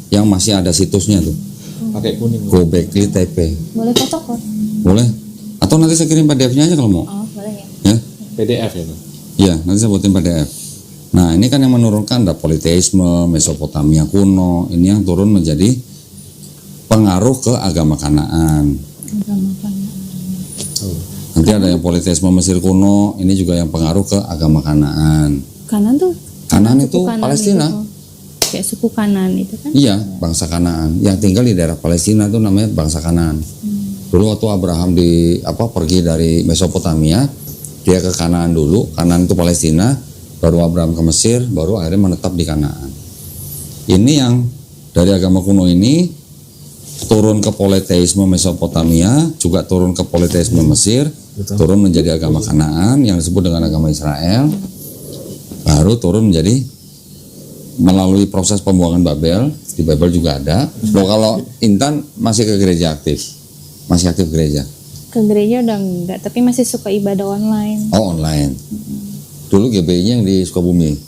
yang masih ada situsnya tuh. Pakai kuning. Gobekli TP. Boleh foto kok? Boleh. Atau nanti saya kirim PDF-nya aja kalau mau. Oh boleh ya. Ya. PDF ya, Pak? Iya, nanti saya buatin PDF. Nah, ini kan yang menurunkan ada politeisme, Mesopotamia kuno. Ini yang turun menjadi pengaruh ke agama Kanaan. Agama Kanaan. Nanti ada yang politeisme Mesir kuno, ini juga yang pengaruh ke agama Kanaan. Kanan tuh? Kanaan itu suku Kanan Palestina. Itu, kayak suku Kanan itu kan? Iya, bangsa Kanaan. Yang tinggal di daerah Palestina itu namanya bangsa Kanaan. Dulu waktu Abraham pergi dari Mesopotamia, dia ke Kanaan dulu. Kanaan itu Palestina, baru Abraham ke Mesir, baru akhirnya menetap di Kanaan. Ini yang dari agama kuno ini turun ke politeisme Mesopotamia, juga turun ke politeisme Mesir, turun menjadi agama Kanaan yang disebut dengan agama Israel, baru turun menjadi melalui proses pembuangan Babel. Di Babel juga ada. Loh, kalau Intan masih ke gereja aktif? Masih aktif gereja? Ke gereja udah enggak, tapi masih suka ibadah online. Oh, online. Dulu GBI-nya yang di Sukabumi?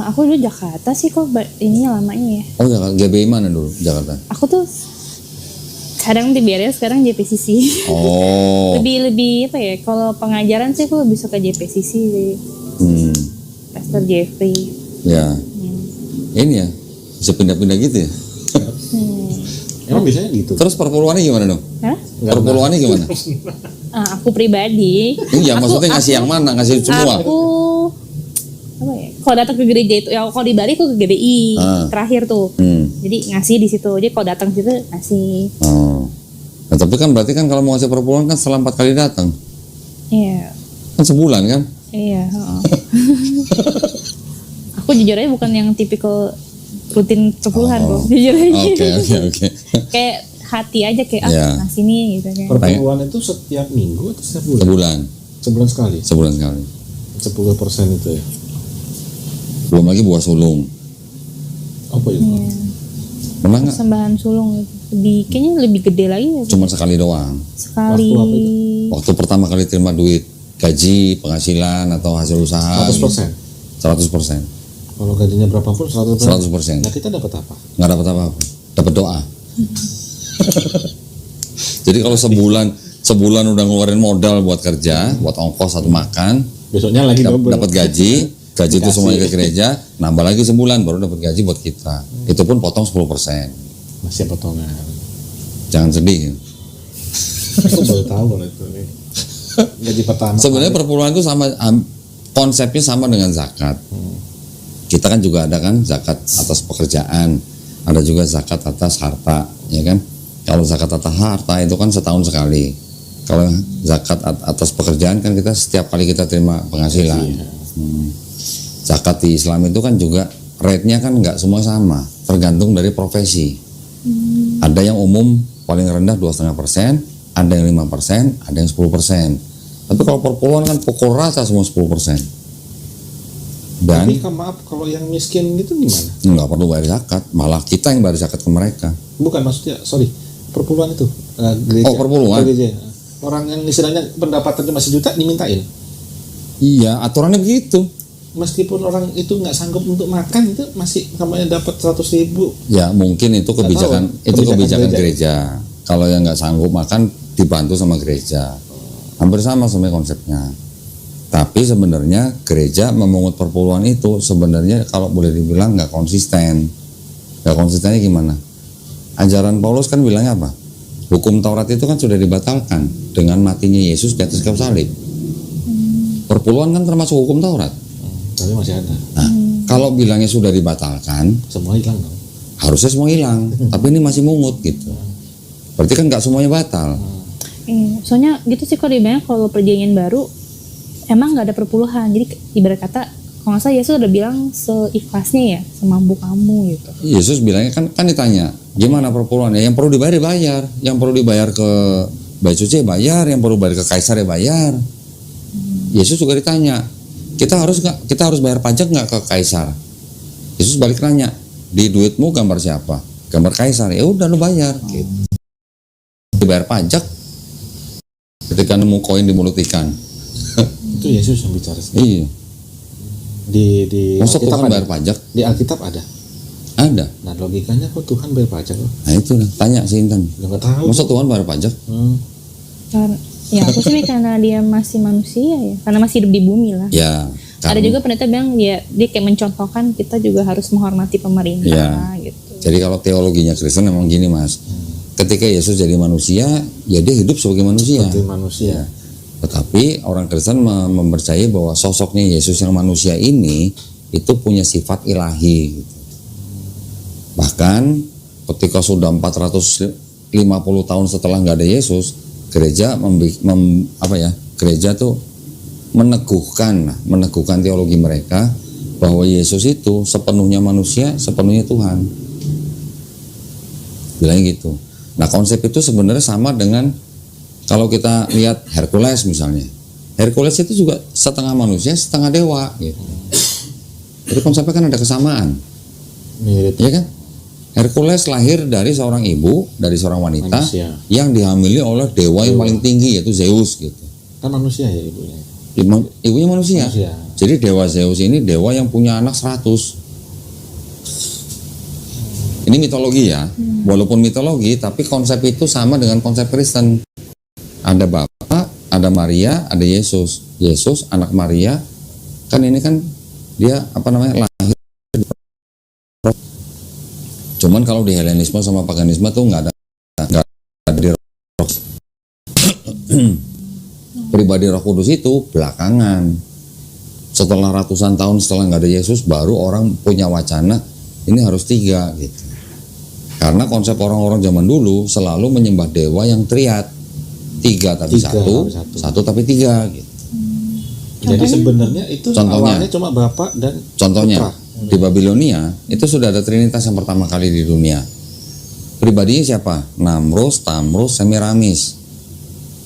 Aku dulu Jakarta sih kok, ininya lamanya ya. Oh ya, GBI mana dulu Jakarta? Aku tuh kadang di BRI, sekarang JPCC. Oh. lebih apa ya, kalau pengajaran sih aku lebih suka JPCC sih. Pastor Jeffrey. Ya. Ini ya, bisa pindah-pindah gitu ya? Emang biasanya gitu? Terus perpuluhannya gimana dong? Hah? Perpuluhannya gimana? Aku pribadi. Iya, maksudnya ngasih yang mana? Ngasih semua? Aku apa ya? Kalau datang ke gereja itu, ya kalau di Bali aku ke GBI terakhir tuh. Jadi ngasih di situ. Jadi kalau datang situ ngasih. Oh. Nah, tapi kan berarti kan kalau mau ngasih perpuluhan kan setelah 4 kali datang. Iya. Kan sebulan kan? Iya. Aku jujur aja bukan yang tipikal rutin perpuluhan kok. Jujur aja. Oke. Kayak hati aja kayak ngasih nih gitu kan. Perpuluhan itu setiap minggu atau setiap bulan? Sebulan. Sebulan sekali? Sebulan sekali. 10% itu ya? Belum lagi buah sulung. Apa itu? Iya. Pernah nggak? Persembahan sulung gitu. Kayaknya lebih gede lagi ya. Cuma sekali doang. Sekali. Waktu apa itu? Waktu pertama kali terima duit, gaji, penghasilan atau hasil usaha. 100%? 100%. Kalau gajinya berapapun 100%? 100%. Nah, kita dapat apa? Nggak dapat apa-apa. Dapat doa. Jadi kalau sebulan udah ngeluarin modal buat kerja, buat ongkos atau makan, besoknya lagi dapat gaji itu semuanya ke gereja, nambah lagi sebulan baru dapat gaji buat kita. Itu pun potong 10%. Masih potongan. Jangan sedih. Aku baru tahu kalau itu nih. Gaji pertama. Sebenarnya perpuluhan itu sama, konsepnya sama dengan zakat. Kita kan juga ada kan zakat atas pekerjaan, ada juga zakat atas harta, ya kan? Kalau zakat atas harta itu kan setahun sekali. Kalau zakat atas pekerjaan kan kita setiap kali kita terima penghasilan. Zakat di Islam itu kan juga rate-nya kan nggak semua sama, tergantung dari profesi. Ada yang umum paling rendah 2,5%, ada yang 5%, ada yang 10%. Tapi kalau perpuluhan kan pukul rata semua 10%. Dan tapi maaf, kalau yang miskin gitu gimana? nggak perlu bayar zakat, malah kita yang bayar zakat ke mereka. Bukan, maksudnya, perpuluhan itu gereja. Oh, perpuluhan. Gereja. Orang yang istilahnya pendapatannya masih juta dimintain. Iya, aturannya begitu. Meskipun orang itu nggak sanggup untuk makan, itu masih namanya dapat 100.000. Ya mungkin itu kebijakan gereja. Kalau yang nggak sanggup makan dibantu sama gereja. Hampir sama sebenarnya konsepnya. Tapi sebenarnya gereja memungut perpuluhan itu sebenarnya kalau boleh dibilang nggak konsisten. Nggak konsistennya gimana? Ajaran Paulus kan bilangnya apa? Hukum Taurat itu kan sudah dibatalkan dengan matinya Yesus di atas kayu salib. Perpuluhan kan termasuk hukum Taurat. Tapi masih ada. Nah, kalau bilangnya sudah dibatalkan, semua hilang dong. Harusnya semua hilang. Tapi ini masih mungut gitu. Berarti kan nggak semuanya batal. Soalnya gitu sih kalau dibilang kalau perjanjian baru emang nggak ada perpuluhan. Jadi ibarat kata kalau nggak salah Yesus udah bilang seikhlasnya ya, semampu kamu gitu. Yesus bilangnya kan ditanya, gimana perpuluhan? Ya, yang perlu dibayar bayar, yang perlu dibayar ke Bait Suci bayar, yang perlu bayar ke Kaisar ya bayar. Yesus juga ditanya, kita harus bayar pajak nggak ke Kaisar? Yesus balik nanya, di duitmu gambar siapa? Gambar Kaisar. Ya udah lu bayar. Gitu. Dibayar pajak. Ketika nemu koin di mulut ikan. Itu Yesus yang bicara. Iya. Di Masa Alkitab Tuhan ada? bayar pajak? Di Alkitab ada. Ada. Nah logikanya kok Tuhan bayar pajak loh? Nah itu dah, tanya si Intan. Nggak tahu. Masa Tuhan bayar pajak? Karena ya aku sih karena dia masih manusia ya, karena masih hidup di bumi lah. Ya. Ada juga pendeta bilang dia kayak mencontohkan kita juga harus menghormati pemerintah gitu. Jadi kalau teologinya Kristen memang gini Mas. Ketika Yesus jadi manusia, ya dia hidup sebagai manusia. Seperti manusia. Tetapi orang Kristen mempercayai bahwa sosoknya Yesus yang manusia ini itu punya sifat ilahi. Bahkan ketika sudah 450 tahun setelah nggak ada Yesus, gereja gereja tuh meneguhkan teologi mereka bahwa Yesus itu sepenuhnya manusia, sepenuhnya Tuhan. Bilangnya gitu. Nah konsep itu sebenarnya sama dengan kalau kita lihat Hercules misalnya. Hercules itu juga setengah manusia, setengah dewa gitu. Jadi konsepnya kan ada kesamaan. Mirip. Ya kan? Hercules lahir dari seorang ibu, dari seorang wanita Manusia. yang dihamili oleh dewa yang paling tinggi yaitu Zeus gitu. Kan manusia ya ibunya. Ibunya manusia. Manusia. Jadi dewa Zeus ini dewa yang punya anak 100. Ini mitologi ya. Walaupun mitologi tapi konsep itu sama dengan konsep Kristen. Ada Bapa, ada Maria, ada Yesus. Yesus anak Maria. Kan ini kan dia lahir. Cuman kalau di Helenisme sama paganisme tuh nggak ada di pribadi Roh Kudus itu belakangan. Setelah ratusan tahun setelah nggak ada Yesus, baru orang punya wacana ini harus 3 gitu. Karena konsep orang-orang zaman dulu selalu menyembah dewa yang triad, 3 tapi 1 tapi 3 gitu. Jadi sebenarnya itu awalnya cuma bapak dan contohnya putra. di Babilonia itu sudah ada trinitas yang pertama kali di dunia. Pribadinya siapa? Namrus, Tamrus, Semiramis.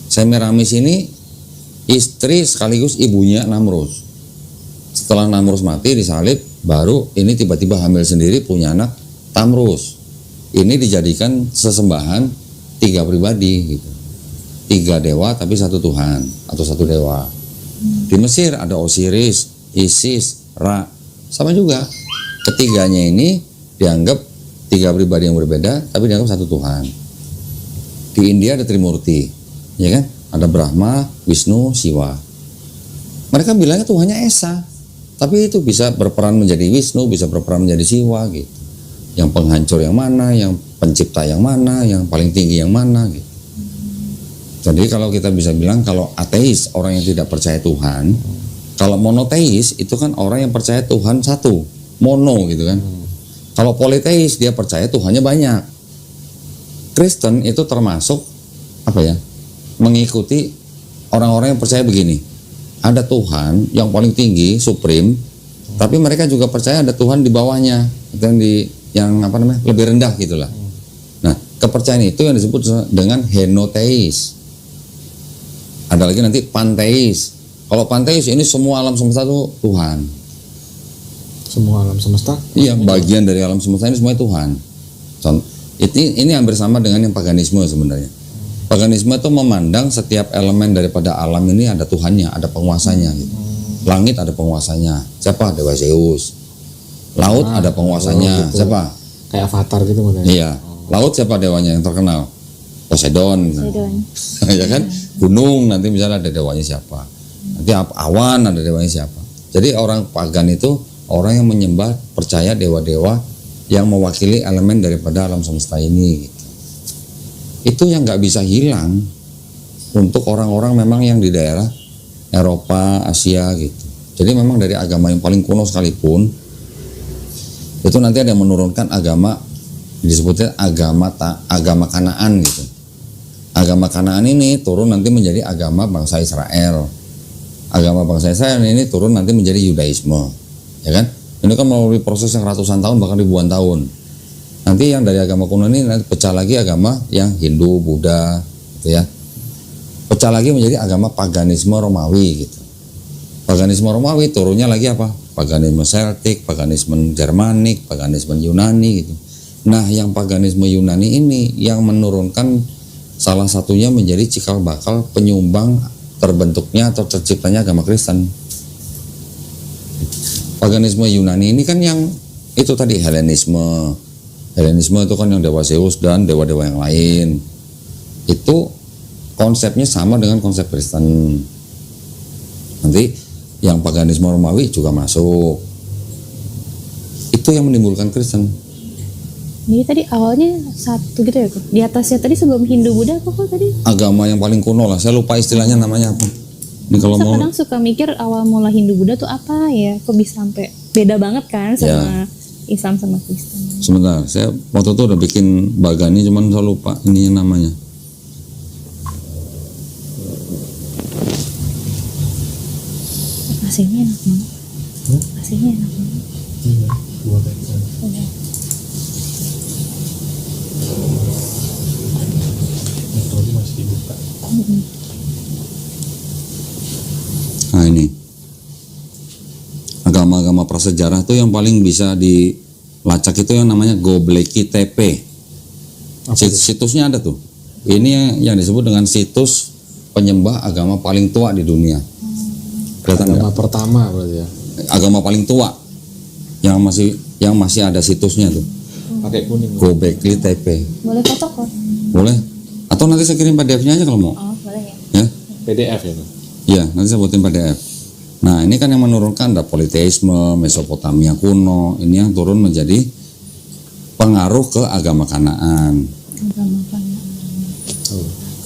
Semiramis ini istri sekaligus ibunya Namrus. Setelah Namrus mati disalib, baru ini tiba-tiba hamil sendiri punya anak Tamrus. Ini dijadikan sesembahan 3 pribadi gitu. 3 dewa tapi 1 Tuhan atau 1 dewa. Di Mesir ada Osiris, Isis, Ra. Sama juga. Ketiganya ini dianggap 3 pribadi yang berbeda tapi dianggap 1 Tuhan. Di India ada Trimurti, ya kan? Ada Brahma, Wisnu, Siwa. Mereka bilangnya Tuhannya Esa, tapi itu bisa berperan menjadi Wisnu, bisa berperan menjadi Siwa gitu. Yang penghancur yang mana, yang pencipta yang mana, yang paling tinggi yang mana gitu. Jadi kalau kita bisa bilang kalau ateis, orang yang tidak percaya Tuhan, kalau monoteis itu kan orang yang percaya Tuhan 1, mono gitu kan. Kalau politeis dia percaya Tuhannya banyak. Kristen itu termasuk mengikuti orang-orang yang percaya begini. Ada Tuhan yang paling tinggi, supreme, tapi mereka juga percaya ada Tuhan di bawahnya, yang lebih rendah gitulah. Nah, kepercayaan itu yang disebut dengan henoteis. Ada lagi nanti panteis. Kalau panteis ini semua alam semesta itu Tuhan. Semua alam semesta? Iya, bagian dari alam semesta ini semuanya Tuhan. Ini hampir sama dengan yang paganisme sebenarnya. Paganisme itu memandang setiap elemen daripada alam ini ada Tuhannya, ada penguasanya gitu. Langit ada penguasanya. Siapa? Dewa Zeus. Laut ada penguasanya. Gitu. Siapa? Kayak Avatar gitu makanya. Iya. Laut siapa dewanya yang terkenal? Poseidon. Ya kan? Gunung nanti misalnya ada dewanya siapa? Nanti awan ada dewanya siapa? Jadi orang pagan itu orang yang menyembah, percaya dewa-dewa yang mewakili elemen daripada alam semesta ini gitu. Itu yang nggak bisa hilang untuk orang-orang memang yang di daerah Eropa, Asia gitu. Jadi memang dari agama yang paling kuno sekalipun itu nanti ada yang menurunkan agama disebutnya agama Kanaan gitu. Agama Kanaan ini turun nanti menjadi agama bangsa Israel. Agama bangsa Israel ini turun nanti menjadi Yudaisme, ya kan? Ini kan melalui proses yang ratusan tahun bahkan ribuan tahun. Nanti yang dari agama kuno ini nanti pecah lagi agama yang Hindu, Buddha, gitu ya. Pecah lagi menjadi agama paganisme Romawi gitu. Paganisme Romawi turunnya lagi apa? Paganisme Celtic, paganisme Jermanik, paganisme Yunani gitu. Nah, yang paganisme Yunani ini yang menurunkan salah satunya menjadi cikal bakal penyumbang terbentuknya atau terciptanya agama Kristen. Paganisme Yunani ini kan yang itu tadi Helenisme. Helenisme itu kan yang dewa Zeus dan dewa-dewa yang lain. Itu konsepnya sama dengan konsep Kristen. Nanti yang paganisme Romawi juga masuk. Itu yang menimbulkan Kristen. Jadi tadi awalnya satu gitu ya, di atasnya tadi sebelum Hindu Buddha apa kok tadi? Agama yang paling kuno lah. Saya lupa istilahnya namanya apa. Ini kalau mau Kadang suka mikir awal mula Hindu Buddha tuh apa ya? Kok bisa sampai beda banget kan sama Islam sama Kristen? sebentar, saya waktu itu udah bikin bagani, cuman saya lupa ini namanya. Nasinya enak banget. Nasinya enak banget. Iya, dua tekan. Udah. Metode masih dibuka. Nah ini agama-agama prasejarah tuh yang paling bisa dilacak itu yang namanya Göbekli Tepe. Situsnya ada tuh. Ini yang disebut dengan situs penyembah agama paling tua di dunia. Kelihatan Agama nggak? pertama berarti ya. Agama paling tua yang masih ada situsnya tuh. Pakai kuning. Göbekli Tepe. Boleh foto kok? Boleh? Atau nanti saya kirim PDF-nya aja kalau mau. Oh boleh ya. Ya? PDF ya, Pak? Iya, nanti saya buatin PDF. Nah, ini kan yang menurunkan ada politeisme, Mesopotamia kuno. Ini yang turun menjadi pengaruh ke agama Kanaan. Agama Kanaan.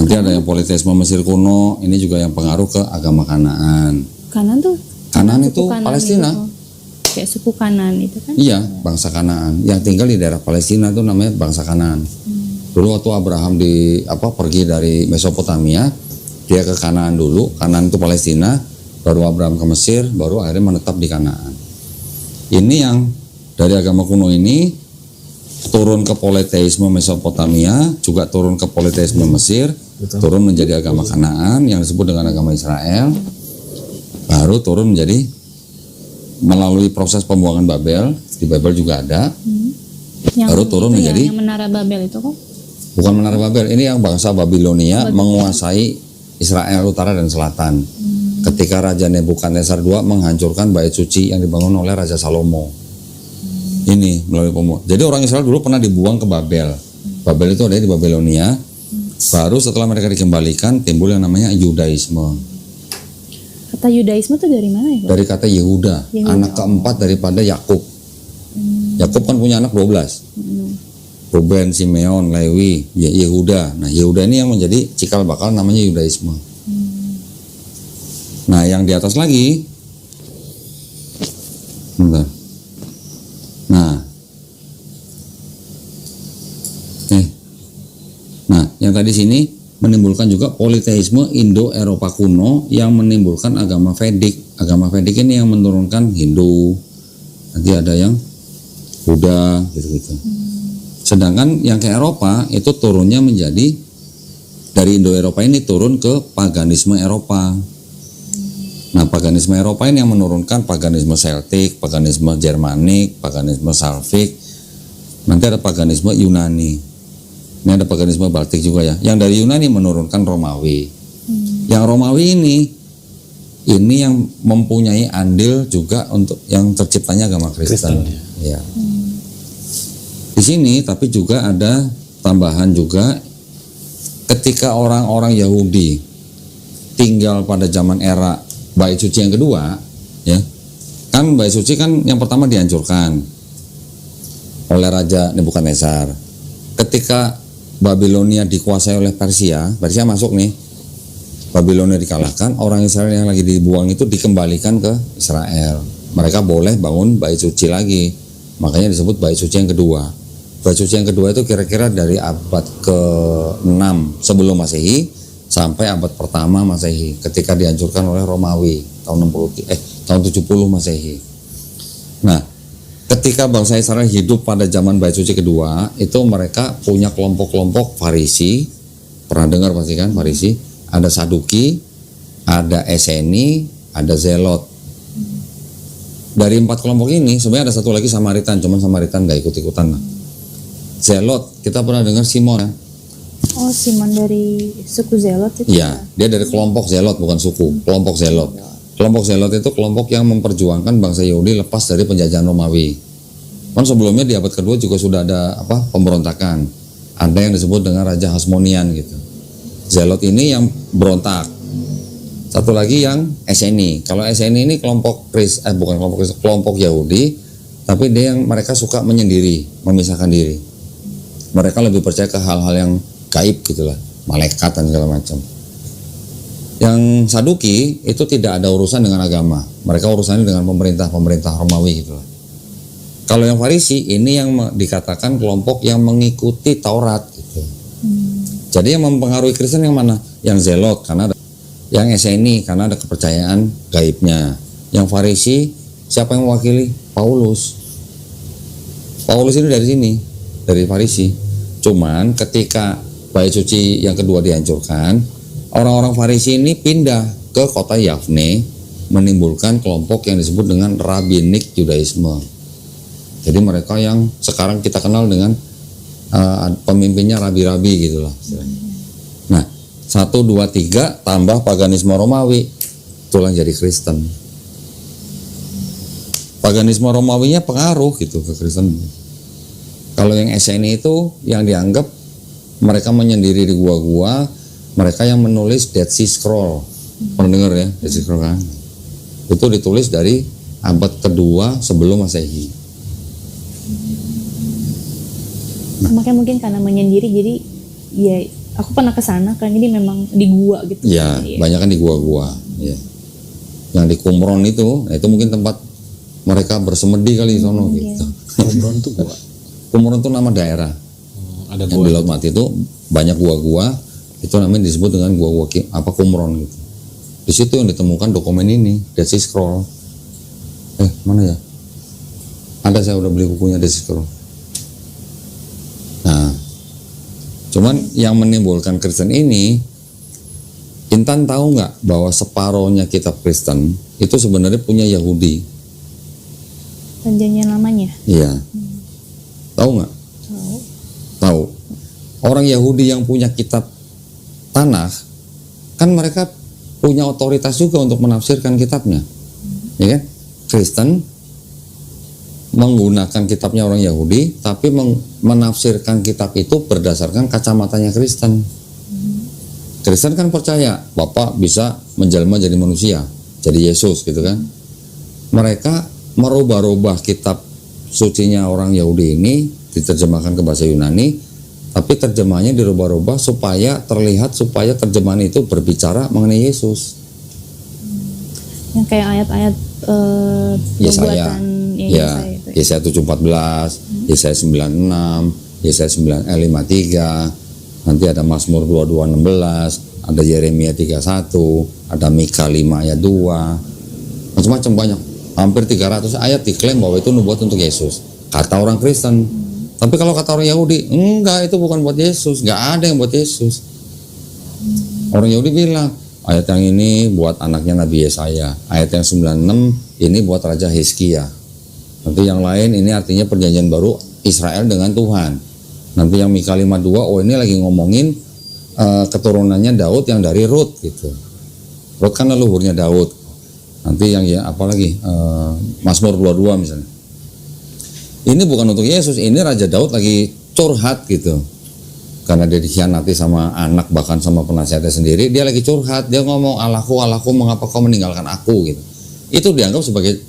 Nanti ada yang politeisme Mesir kuno. Ini juga yang pengaruh ke agama Kanaan. Kanan tuh? Kanaan suku itu Kanan Palestina. itu. Kayak suku Kanan itu kan? Iya, bangsa Kanaan. Yang tinggal di daerah Palestina itu namanya bangsa Kanaan. Dulu waktu Abraham pergi dari Mesopotamia, dia ke Kanaan dulu. Kanaan itu Palestina, baru Abraham ke Mesir, baru akhirnya menetap di Kanaan. Ini yang dari agama kuno ini turun ke politeisme Mesopotamia, juga turun ke politeisme Mesir, turun menjadi agama Kanaan yang disebut dengan agama Israel, baru turun menjadi melalui proses pembuangan Babel. Di Babel juga ada. Baru turun itu menjadi yang menara Babel itu kok? bukan menara Babel, ini yang bangsa Babilonia menguasai Israel utara dan selatan. Ketika Raja Nebukadnezar II menghancurkan bait suci yang dibangun oleh Raja Salomo. Ini melalui pembuangan. Jadi orang Israel dulu pernah dibuang ke Babel. Babel itu ada di Babilonia. Baru setelah mereka dikembalikan timbul yang namanya Yudaisme. Kata Yudaisme tuh dari mana ya? Pak? Dari kata Yehuda, anak keempat daripada Yakub. Yakub kan punya anak 12. Ruben, Simeon, Lewi, Yehuda. Nah, Yehuda ini yang menjadi cikal bakal namanya Yudaisme. Nah, yang di atas lagi, bentar. Nah, yang tadi sini menimbulkan juga politeisme Indo-Eropa kuno yang menimbulkan agama Vedik. Agama Vedik ini yang menurunkan Hindu. Nanti ada yang Buddha, gitu-gitu. Sedangkan yang ke Eropa itu turunnya menjadi dari Indo-Eropa ini turun ke paganisme Eropa. Nah, paganisme Eropa ini yang menurunkan paganisme Celtic, paganisme Jermanik, paganisme Salvik. Nanti ada paganisme Yunani. Ini ada paganisme Baltik juga ya. Yang dari Yunani menurunkan Romawi. Yang Romawi ini yang mempunyai andil juga untuk yang terciptanya agama Kristen. Ya. Di sini tapi juga ada tambahan juga ketika orang-orang Yahudi tinggal pada zaman era bait suci yang kedua, ya. Kan bait suci kan yang pertama dihancurkan oleh Raja Nebukadnezar. Ketika Babilonia dikuasai oleh Persia masuk nih. Babilonia dikalahkan, orang Israel yang lagi dibuang itu dikembalikan ke Israel. Mereka boleh bangun bait suci lagi. Makanya disebut bait suci yang kedua. Bait suci yang kedua itu kira-kira dari abad ke-6 sebelum Masehi sampai abad pertama Masehi ketika dihancurkan oleh Romawi tahun 70 Masehi. Nah, ketika bangsa Israel hidup pada zaman bait suci kedua, itu mereka punya kelompok-kelompok Farisi. Pernah dengar pasti kan Farisi? Ada Saduki, ada Eseni, ada Zelot. Dari 4 kelompok ini sebenarnya ada satu lagi Samaritan, cuman Samaritan gak ikut-ikutan lah. Zelot, kita pernah dengar Simon ya? Oh, Simon dari suku Zelot itu? Iya, dia dari kelompok Zelot, bukan suku, kelompok Zelot. Kelompok Zelot itu kelompok yang memperjuangkan bangsa Yahudi lepas dari penjajahan Romawi. Kan sebelumnya di abad kedua juga sudah ada pemberontakan. Ada yang disebut dengan Raja Hasmonian gitu. Zelot ini yang berontak. Satu lagi yang Eseni. Kalau Eseni ini kelompok kelompok Yahudi, tapi dia yang mereka suka menyendiri, memisahkan diri. Mereka lebih percaya ke hal-hal yang gaib gitulah, malaikat dan segala macam. Yang Saduki itu tidak ada urusan dengan agama. Mereka urusannya dengan pemerintah Romawi gitulah. Kalau yang Farisi ini yang dikatakan kelompok yang mengikuti Taurat gitu. Jadi yang mempengaruhi Kristen yang mana? Yang Zelot karena ada, yang Eseni karena ada kepercayaan gaibnya. Yang Farisi siapa yang mewakili? Paulus. Paulus ini dari sini, dari Farisi. Cuman ketika bait suci yang kedua dihancurkan, orang-orang Farisi ini pindah ke kota Yafne, menimbulkan kelompok yang disebut dengan Rabbinik Judaisme. Jadi mereka yang sekarang kita kenal dengan pemimpinnya rabi-rabi gitulah. Nah, 1, 2, 3 tambah paganisme Romawi, itulah jadi Kristen. Paganisme Romawinya pengaruh gitu ke Kristen. Kalau yang Eseni itu yang dianggap mereka menyendiri di gua-gua, mereka yang menulis Dead Sea Scroll. Pernah dengar ya Dead Sea Scroll kan? Itu ditulis dari abad kedua sebelum Masehi. Makanya mungkin karena menyendiri jadi ya aku pernah ke sana kan, jadi memang di gua gitu. Ya, banyak kan di gua-gua. Ya. Yang di Qumron itu, itu mungkin tempat mereka bersemedi kali di sono gitu. Qumron itu gua. Qumron itu nama daerah. Ada yang di Laut Mati itu banyak gua-gua, itu namanya disebut dengan gua-gua Qumron gitu. Di situ yang ditemukan dokumen ini, Dead Sea Scroll. Mana ya? Ada, saya udah beli bukunya Dead Sea Scroll. Nah, cuman yang menimbulkan Kristen ini, Intan tahu nggak bahwa separohnya kitab Kristen itu sebenarnya punya Yahudi? Perjanjian lamanya? Iya. Tahu nggak? Tahu. Orang Yahudi yang punya kitab Tanakh, kan mereka punya otoritas juga untuk menafsirkan kitabnya, ya kan? Kristen menggunakan kitabnya orang Yahudi, tapi menafsirkan kitab itu berdasarkan kacamatanya Kristen. Kristen kan percaya Bapak bisa menjelma jadi manusia, jadi Yesus gitu kan. Mereka merubah-rubah kitab sucinya orang Yahudi ini, diterjemahkan ke bahasa Yunani, tapi terjemahannya dirubah-rubah supaya terlihat, supaya terjemahan itu berbicara mengenai Yesus. Yang kayak ayat-ayat Yesaya. Yesaya. Yesaya 7:14, Yesaya 96, Yesaya 53, nanti ada Mazmur 22:16, ada Yeremia 31, ada Mika 5 ayat 2, macam-macam banyak. Hampir 300 ayat diklaim bahwa itu nubuat untuk Yesus. Kata orang Kristen. Tapi kalau kata orang Yahudi, enggak, itu bukan buat Yesus, enggak ada yang buat Yesus. Orang Yahudi bilang, ayat yang ini buat anaknya Nabi Yesaya, ayat yang 96 ini buat Raja Hizkia. Nanti yang lain ini artinya perjanjian baru Israel dengan Tuhan. Nanti yang Mika 52, oh ini lagi ngomongin keturunannya Daud yang dari Rut gitu. Rut kan leluhurnya Daud. Nanti yang apalagi Mazmur 22 misalnya. Ini bukan untuk Yesus, ini Raja Daud lagi curhat gitu. Karena dia dikhianati sama anak, bahkan sama penasihatnya sendiri, dia lagi curhat, dia ngomong, Allahku, mengapa kau meninggalkan aku gitu. Itu dianggap sebagai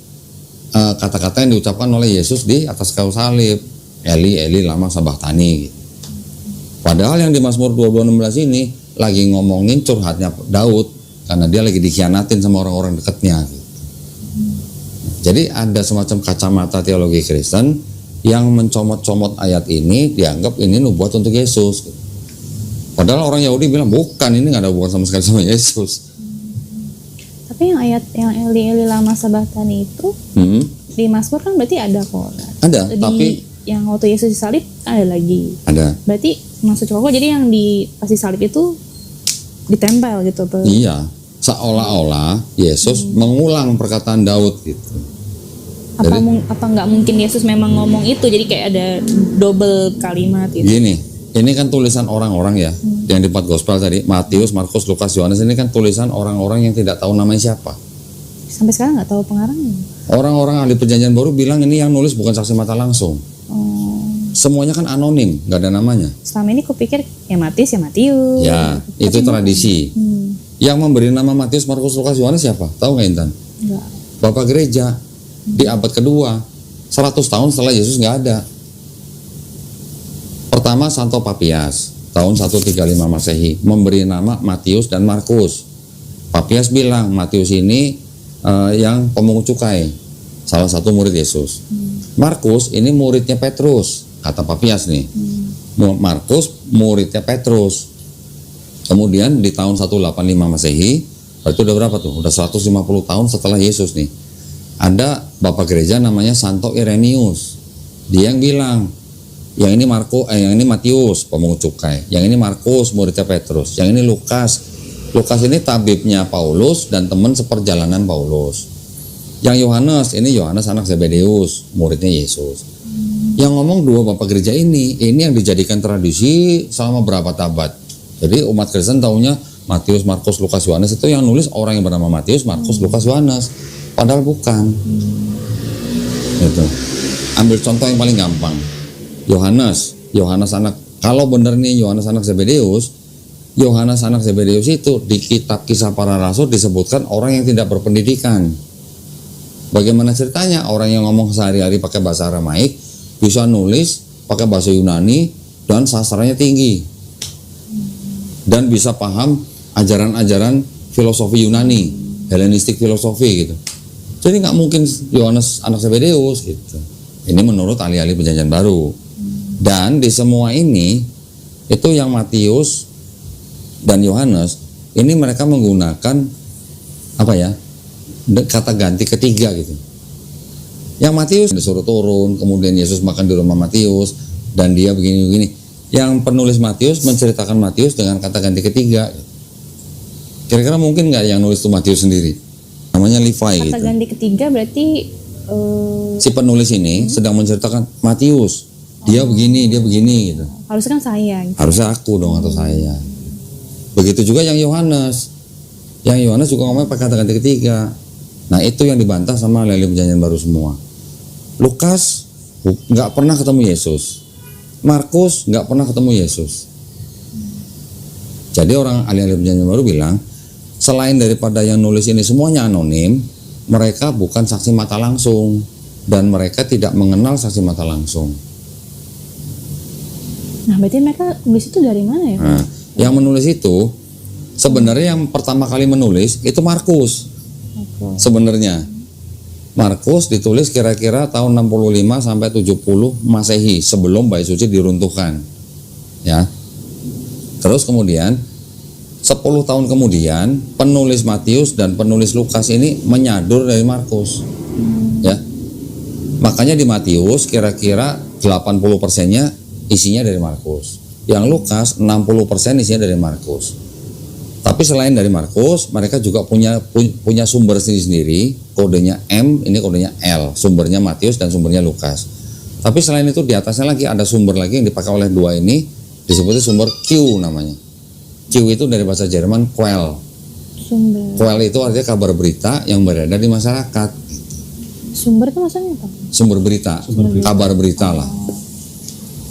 kata-kata yang diucapkan oleh Yesus di atas kayu salib. Eli, Eli, lama sabachthani gitu. Padahal yang di Mazmur 22:16 ini lagi ngomongin curhatnya Daud, karena dia lagi dikhianatin sama orang-orang dekatnya gitu. Jadi ada semacam kacamata teologi Kristen yang mencomot-comot ayat ini, dianggap ini nubuat untuk Yesus. Padahal orang Yahudi bilang bukan, ini nggak ada hubungan sama sekali sama Yesus. Tapi yang ayat yang Eli lama sabachthani itu di Mazmur kan berarti ada kok. Ada, tapi yang waktu Yesus disalib ada lagi. Ada. Berarti maksud cowok jadi yang di pasti salib itu ditempel gitu tuh. Iya, seolah-olah Yesus mengulang perkataan Daud gitu. Apa nggak mungkin Yesus memang ngomong itu, jadi kayak ada double kalimat gitu. Gini, ini kan tulisan orang-orang ya, yang di 4 gospel tadi, Matius, Markus, Lukas, Yohanes, ini kan tulisan orang-orang yang tidak tahu namanya siapa. Sampai sekarang nggak tahu pengarangnya. Orang-orang ahli perjanjian baru bilang ini yang nulis bukan saksi mata langsung. Semuanya kan anonim, nggak ada namanya. Selama ini kupikir ya Matius. Ya, itu tradisi. Yang memberi nama Matius, Markus, Lukas, Yohanes siapa? Tahu nggak Intan? Enggak. Bapak gereja di abad kedua, 100 tahun setelah Yesus nggak ada. Pertama Santo Papias, tahun 135 Masehi, memberi nama Matius dan Markus. Papias bilang Matius ini yang pemungut cukai, salah satu murid Yesus. Markus ini muridnya Petrus, kata Papias nih. Markus muridnya Petrus. Kemudian di tahun 185 Masehi, berarti udah berapa tuh? Udah 150 tahun setelah Yesus nih. Ada bapak gereja namanya Santo Irenaeus. Dia yang bilang, yang ini Matius pemungut cukai, yang ini Markus muridnya Petrus, yang ini Lukas. Lukas ini tabibnya Paulus dan teman seperjalanan Paulus. Yang Yohanes ini Yohanes anak Zebedeus, muridnya Yesus. Yang ngomong dua bapak gereja ini yang dijadikan tradisi selama berapa abad. Jadi umat Kristen taunya Matius, Markus, Lukas, Yohanes, itu yang nulis orang yang bernama Matius, Markus, Lukas, Yohanes. Padahal bukan. Gitu. Ambil contoh yang paling gampang. Yohanes anak, kalau benar nih Yohanes anak Zebedeus, Yohanes anak Zebedeus itu di kitab Kisah Para Rasul disebutkan orang yang tidak berpendidikan. Bagaimana ceritanya orang yang ngomong sehari-hari pakai bahasa Aramaik bisa nulis pakai bahasa Yunani dan sastranya tinggi dan bisa paham ajaran-ajaran filosofi Yunani, Helenistik filosofi gitu. Jadi nggak mungkin Yohanes anak Zebedeus gitu. Ini menurut ahli-ahli perjanjian baru. Dan di semua ini itu yang Matius dan Yohanes ini mereka menggunakan apa ya, kata ganti ketiga gitu. Yang Matius disuruh turun, kemudian Yesus makan di rumah Matius dan dia begini-begini. Yang penulis Matius menceritakan Matius dengan kata ganti ketiga. Kira-kira mungkin nggak yang nulis itu Matius sendiri? Namanya Levi gitu. Kata ganti ketiga berarti si penulis ini sedang menceritakan Matius. Dia begini gitu. harusnya kan saya gitu. Harusnya aku dong atau saya. Begitu juga yang Yohanes. Yang Yohanes juga ngomongnya pakai kata ganti ketiga. Nah itu yang dibantah sama ahli perjanjian baru semua. Lukas nggak pernah ketemu Yesus. Markus nggak pernah ketemu Yesus. Jadi orang ahli perjanjian baru bilang, selain daripada yang nulis ini semuanya anonim, mereka bukan saksi mata langsung dan mereka tidak mengenal saksi mata langsung. Nah berarti mereka nulis itu dari mana ya? Nah, yang menulis itu sebenarnya yang pertama kali menulis itu Markus. Sebenarnya Markus ditulis kira-kira tahun 65 sampai 70 Masehi sebelum Bait Suci diruntuhkan. Ya. Terus kemudian 10 tahun kemudian penulis Matius dan penulis Lukas ini menyadur dari Markus. Ya. Makanya di Matius kira-kira 80%-nya isinya dari Markus. Yang Lukas 60% isinya dari Markus. Tapi selain dari Markus, mereka juga punya sumber sendiri, kodenya M, ini kodenya L, sumbernya Matius dan sumbernya Lukas. Tapi selain itu di atasnya lagi ada sumber lagi yang dipakai oleh dua ini, disebutnya sumber Q namanya. Q itu dari bahasa Jerman Quell. Quell itu artinya kabar berita yang berada di masyarakat. Sumber itu maksudnya apa? Sumber berita, kabar berita lah.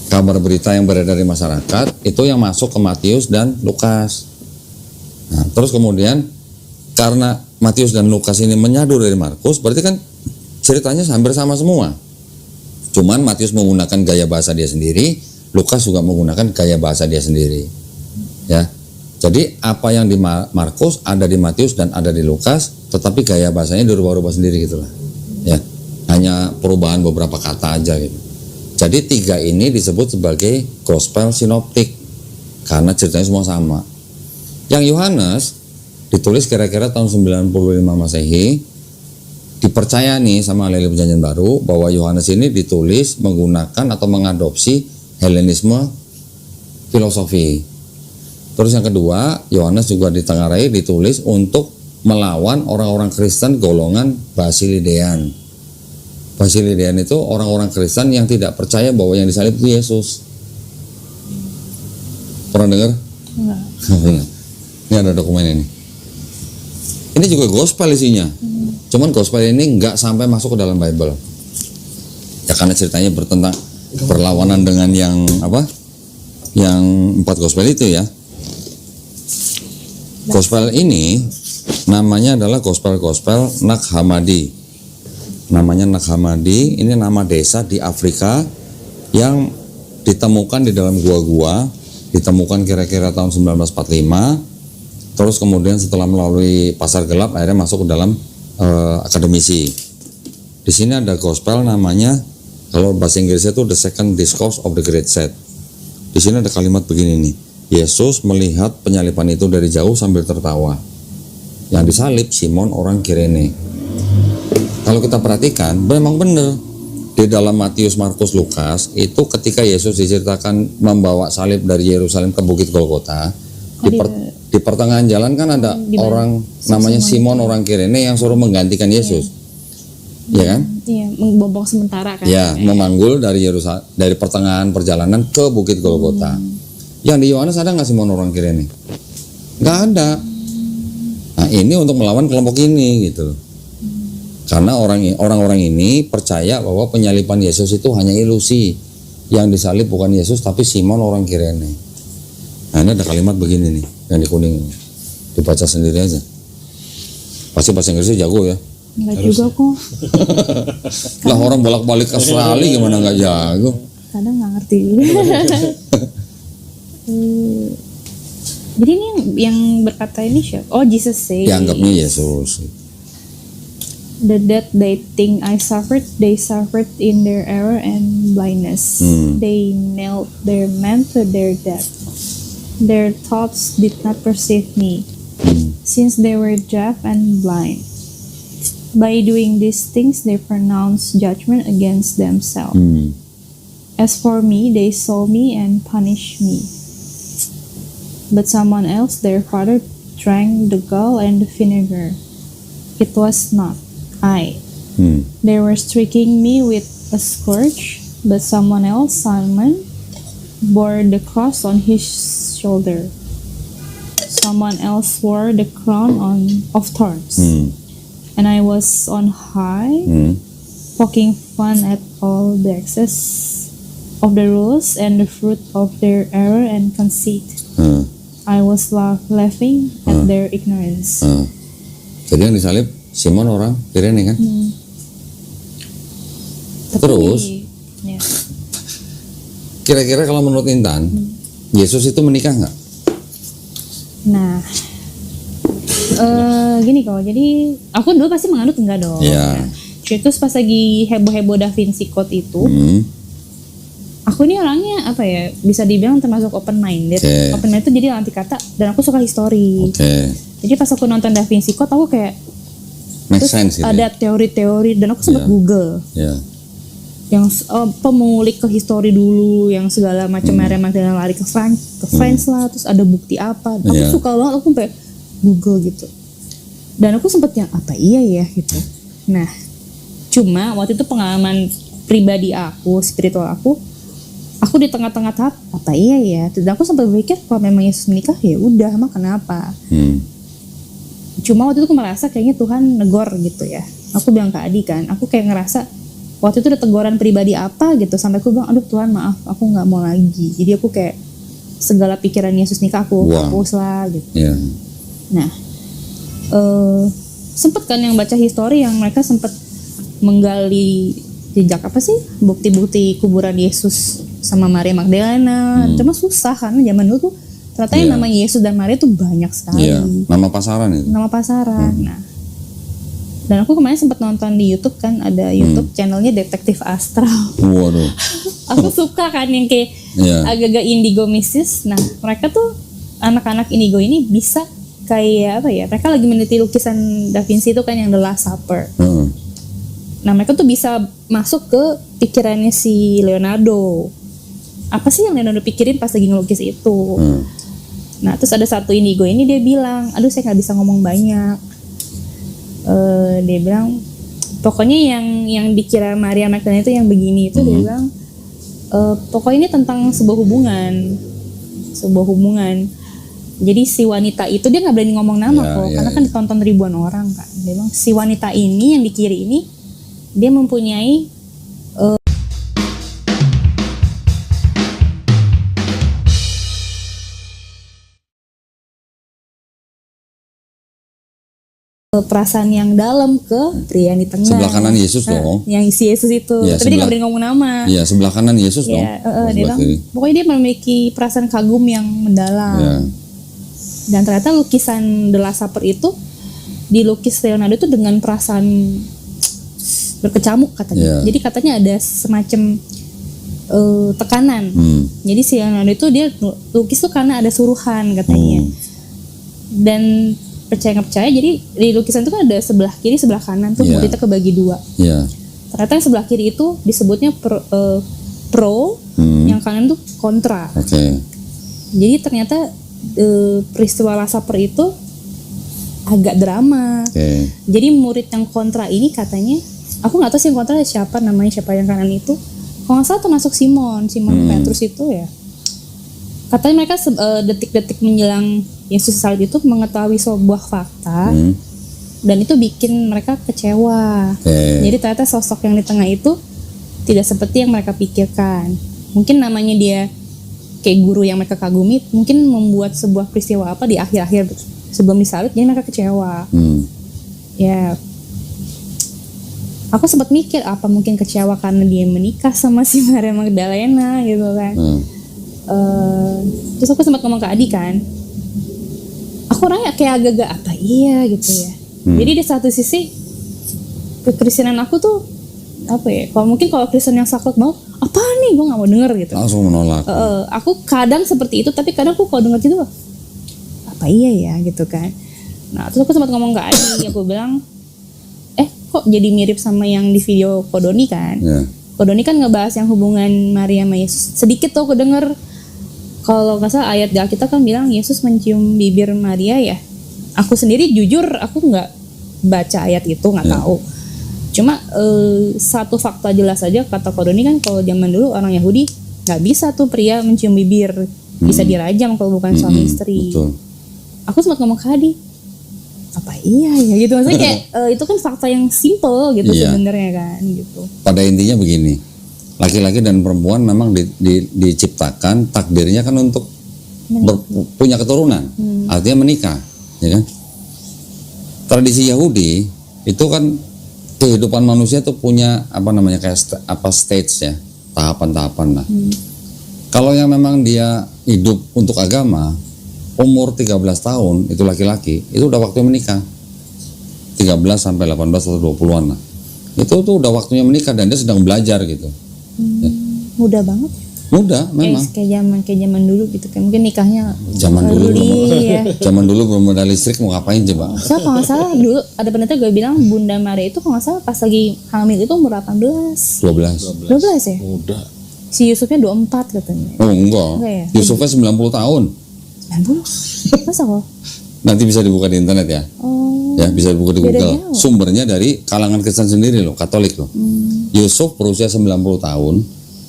Kabar berita yang berada di masyarakat itu yang masuk ke Matius dan Lukas. Nah, terus kemudian karena Matius dan Lukas ini menyadur dari Markus, berarti kan ceritanya hampir sama semua. Cuman Matius menggunakan gaya bahasa dia sendiri, Lukas juga menggunakan gaya bahasa dia sendiri. Ya. Jadi apa yang di Markus ada di Matius dan ada di Lukas, tetapi gaya bahasanya dirubah-rubah sendiri gitulah. Ya. Hanya perubahan beberapa kata aja gitu. Jadi tiga ini disebut sebagai gospel sinoptik karena ceritanya semua sama. Yang Yohanes ditulis kira-kira tahun 95 Masehi, dipercaya nih sama ahli perjanjian baru bahwa Yohanes ini ditulis menggunakan atau mengadopsi Helenisme filosofi. Terus yang kedua, Yohanes juga ditengarai ditulis untuk melawan orang-orang Kristen golongan Basilidean. Basilidean itu orang-orang Kristen yang tidak percaya bahwa yang disalib itu Yesus. Pernah dengar? Enggak. Ini ada dokumen ini. Ini juga gospel isinya. Cuman gospel ini nggak sampai masuk ke dalam Bible. Ya karena ceritanya berlawanan dengan yang apa? Yang 4 gospel itu ya. Gospel ini namanya adalah gospel Nag Hammadi. Namanya Nag Hammadi, ini nama desa di Afrika yang ditemukan di dalam gua-gua, ditemukan kira-kira tahun 1945. Terus kemudian setelah melalui pasar gelap akhirnya masuk ke dalam akademisi. Di sini ada gospel namanya, kalau bahasa Inggrisnya itu The Second Discourse of the Great Set. Di sini ada kalimat begini nih. Yesus melihat penyaliban itu dari jauh sambil tertawa. Yang disalib Simon orang Kirene. Kalau kita perhatikan, memang benar di dalam Matius, Markus, Lukas itu ketika Yesus diceritakan membawa salib dari Yerusalem ke Bukit Golgota, di pertengahan jalan kan ada orang namanya Simon orang Kirene yang suruh menggantikan Yesus, ya kan? Iya, membobong sementara kan? Ya, memanggul dari Yerusalem, dari pertengahan perjalanan ke Bukit Golgota. Yang di Yohanes ada nggak Simon orang Kirene? Nggak ada. Nah ini untuk melawan kelompok ini gitu. Karena orang-orang ini percaya bahwa penyaliban Yesus itu hanya ilusi. Yang disalib bukan Yesus tapi Simon orang Kirene. Nah ini ada kalimat begini nih yang di kuning. Dibaca sendiri aja. Pasti bahasa Inggrisnya jago ya. Enggak juga kok. Lah orang bolak-balik ke Australia gimana nggak jago? Kadang nggak ngerti. Jadi ini yang berkata ini siapa? Oh, Jesus say. Dianggapnya Yesus. The death they think I suffered, they suffered in their error and blindness. They nailed their man to their death. Their thoughts did not perceive me, since they were deaf and blind. By doing these things, they pronounced judgment against themselves. As for me, they saw me and punished me. But someone else, their father, drank the gall and the vinegar. It was not I. They were striking me with a scourge, but someone else, Simon, bore the cross on his shoulder. Someone else wore the crown of thorns. And I was on high, poking fun at all the excess of the rules and the fruit of their error and conceit. I was laughing at their ignorance. Jadi yang disalib Simon orang Kirene kan? Terus ya. Kira-kira kalau menurut Intan, Yesus itu menikah nggak? Nah, gini kok. Jadi aku dulu pasti menganut enggak dong. Iya. Terus pas lagi heboh-heboh Da Vinci Code itu, aku ini orangnya apa ya, bisa dibilang termasuk open minded. Open minded itu jadi anti kata, dan aku suka histori. Jadi pas aku nonton Da Vinci Code aku kayak make sense gitu. Ada teori-teori dan aku sempat Google. Yang pemulik ke histori dulu, yang segala macam Maria Magdalena lari ke France lah, terus ada bukti apa. Aku suka banget, aku sampai Google gitu. Dan aku sempat yang apa iya ya gitu. Nah, cuma waktu itu pengalaman pribadi aku, spiritual aku di tengah-tengah tahap apa iya ya. Dan aku sempat berpikir kalau memang Yesus menikah ya udah, emang kenapa? Cuma waktu itu aku merasa kayaknya Tuhan negor gitu ya. Aku bilang ke Adi kan, aku kayak ngerasa waktu itu ada teguran pribadi apa gitu, sampai aku bilang aduh Tuhan maaf, aku nggak mau lagi. Jadi aku kayak segala pikiran Yesus nikah aku hapus lah gitu. Nah, sempet kan yang baca histori yang mereka sempet menggali jejak apa sih, bukti-bukti kuburan Yesus sama Maria Magdalena. Cuma susah karena zaman dulu tuh ternyata yang namanya Yesus dan Maria tuh banyak sekali. Nama pasaran itu. Nama pasaran. Nah, dan aku kemarin sempat nonton di YouTube kan, ada YouTube channelnya Detektif Astral. Waduh. Aku suka kan yang kayak agak-agak indigo mistis. Nah, mereka tuh anak-anak indigo ini bisa kayak apa ya? Mereka lagi meneliti lukisan Da Vinci itu kan yang The Last Supper. Nah, mereka tuh bisa masuk ke pikirannya si Leonardo. Apa sih yang Leonardo pikirin pas lagi ngelukis itu? Nah, terus ada satu indigo ini dia bilang, aduh saya nggak bisa ngomong banyak. Dia bilang pokoknya yang dikira Maria Magdalena itu yang begini itu dia bilang pokoknya ini tentang sebuah hubungan Jadi si wanita itu dia nggak berani ngomong nama Ya, kok, ya, karena kan ditonton ribuan orang kan. Dia bilang si wanita ini yang di kiri ini dia mempunyai perasaan yang dalam ke pria yang di tengah. Sebelah kanan Yesus dong. Yang si Yesus itu. Ya, Tapi dia nggak berani ngomong nama. Iya, sebelah kanan Yesus dong. Ya, dia Sebelah bilang, kiri. pokoknya dia memiliki perasaan kagum yang mendalam. Ya. Dan ternyata lukisan The Last Supper itu dilukis Leonardo itu dengan perasaan berkecamuk katanya. Ya. Jadi katanya ada semacam tekanan. Jadi si Leonardo itu dia lukis tuh karena ada suruhan katanya. Dan percaya nggak percaya, jadi di lukisan itu kan ada sebelah kiri sebelah kanan tuh, muridnya kebagi dua. Iya. Ternyata yang sebelah kiri itu disebutnya pro, yang kanan tuh kontra. Oke. Jadi ternyata peristiwa Last Supper itu agak drama. Oke. Jadi murid yang kontra ini katanya, aku nggak tahu sih yang kontra siapa namanya, siapa yang kanan itu. Kalau nggak salah termasuk Simon Petrus itu ya. Katanya mereka detik-detik menjelang Yesus salib itu mengetahui sebuah fakta, dan itu bikin mereka kecewa. Jadi ternyata sosok yang di tengah itu tidak seperti yang mereka pikirkan. Mungkin namanya dia kayak guru yang mereka kagumi, mungkin membuat sebuah peristiwa apa di akhir-akhir sebelum disalib, jadi mereka kecewa. Ya, aku sempat mikir apa mungkin kecewa karena dia menikah sama si Maria Magdalena gitu kan. Terus aku sempat ngomong ke Adi kan, aku orangnya kayak agak-agak apa iya gitu ya. Jadi di satu sisi kekristenan aku tuh apa ya, kalau Kristen yang saklek mau apa nih, gue nggak mau denger gitu, Langsung menolak. aku kadang seperti itu, tapi kadang aku kalau denger gitu apa iya ya gitu kan. Nah terus aku sempat ngomong ke Adi, aku bilang kok jadi mirip sama yang di video Kodoni kan. Kodoni kan ngebahas yang hubungan Maria sama Yesus, sedikit tuh aku denger. Kalau nggak salah ayat di Alkitab kan bilang Yesus mencium bibir Maria ya. Aku sendiri jujur aku nggak baca ayat itu, nggak tahu. Cuma satu fakta jelas aja kata Kodoni kan, kalau zaman dulu orang Yahudi nggak bisa tuh pria mencium bibir, bisa dirajam kalau bukan suami istri. Betul. Aku sempat ngomong ke Adi, apa iya ya gitu, maksudnya kayak itu kan fakta yang simple gitu sebenarnya kan gitu. Pada intinya begini. Laki-laki dan perempuan memang diciptakan takdirnya kan untuk punya keturunan, artinya menikah, ya kan? Tradisi Yahudi itu kan kehidupan manusia tuh punya apa namanya kayak stage ya, tahapan-tahapan lah. Kalau yang memang dia hidup untuk agama, umur 13 tahun itu laki-laki, itu udah waktunya menikah. 13 sampai 18 atau 20-an lah. Itu tuh udah waktunya menikah dan dia sedang belajar gitu. Mudah banget. Mudah memang. Kayak zaman dulu gitu kan. Mungkin nikahnya zaman dulu ya. Zaman dulu belum ada listrik, mau ngapain coba? Saya kalau nggak salah dulu ada penelitian gue bilang Bunda Maria itu kalau nggak salah pas lagi hamil itu umur 18. 12 ya? Mudah. Si Yusufnya 24 katanya. Oh enggak ya? Yusufnya 90 tahun. 90? Masa kok? Nanti bisa dibuka di internet ya. Ya bisa dibuka di Google. Sumbernya dari kalangan Kristen sendiri loh, Katolik loh. Yusuf berusia 90 tahun.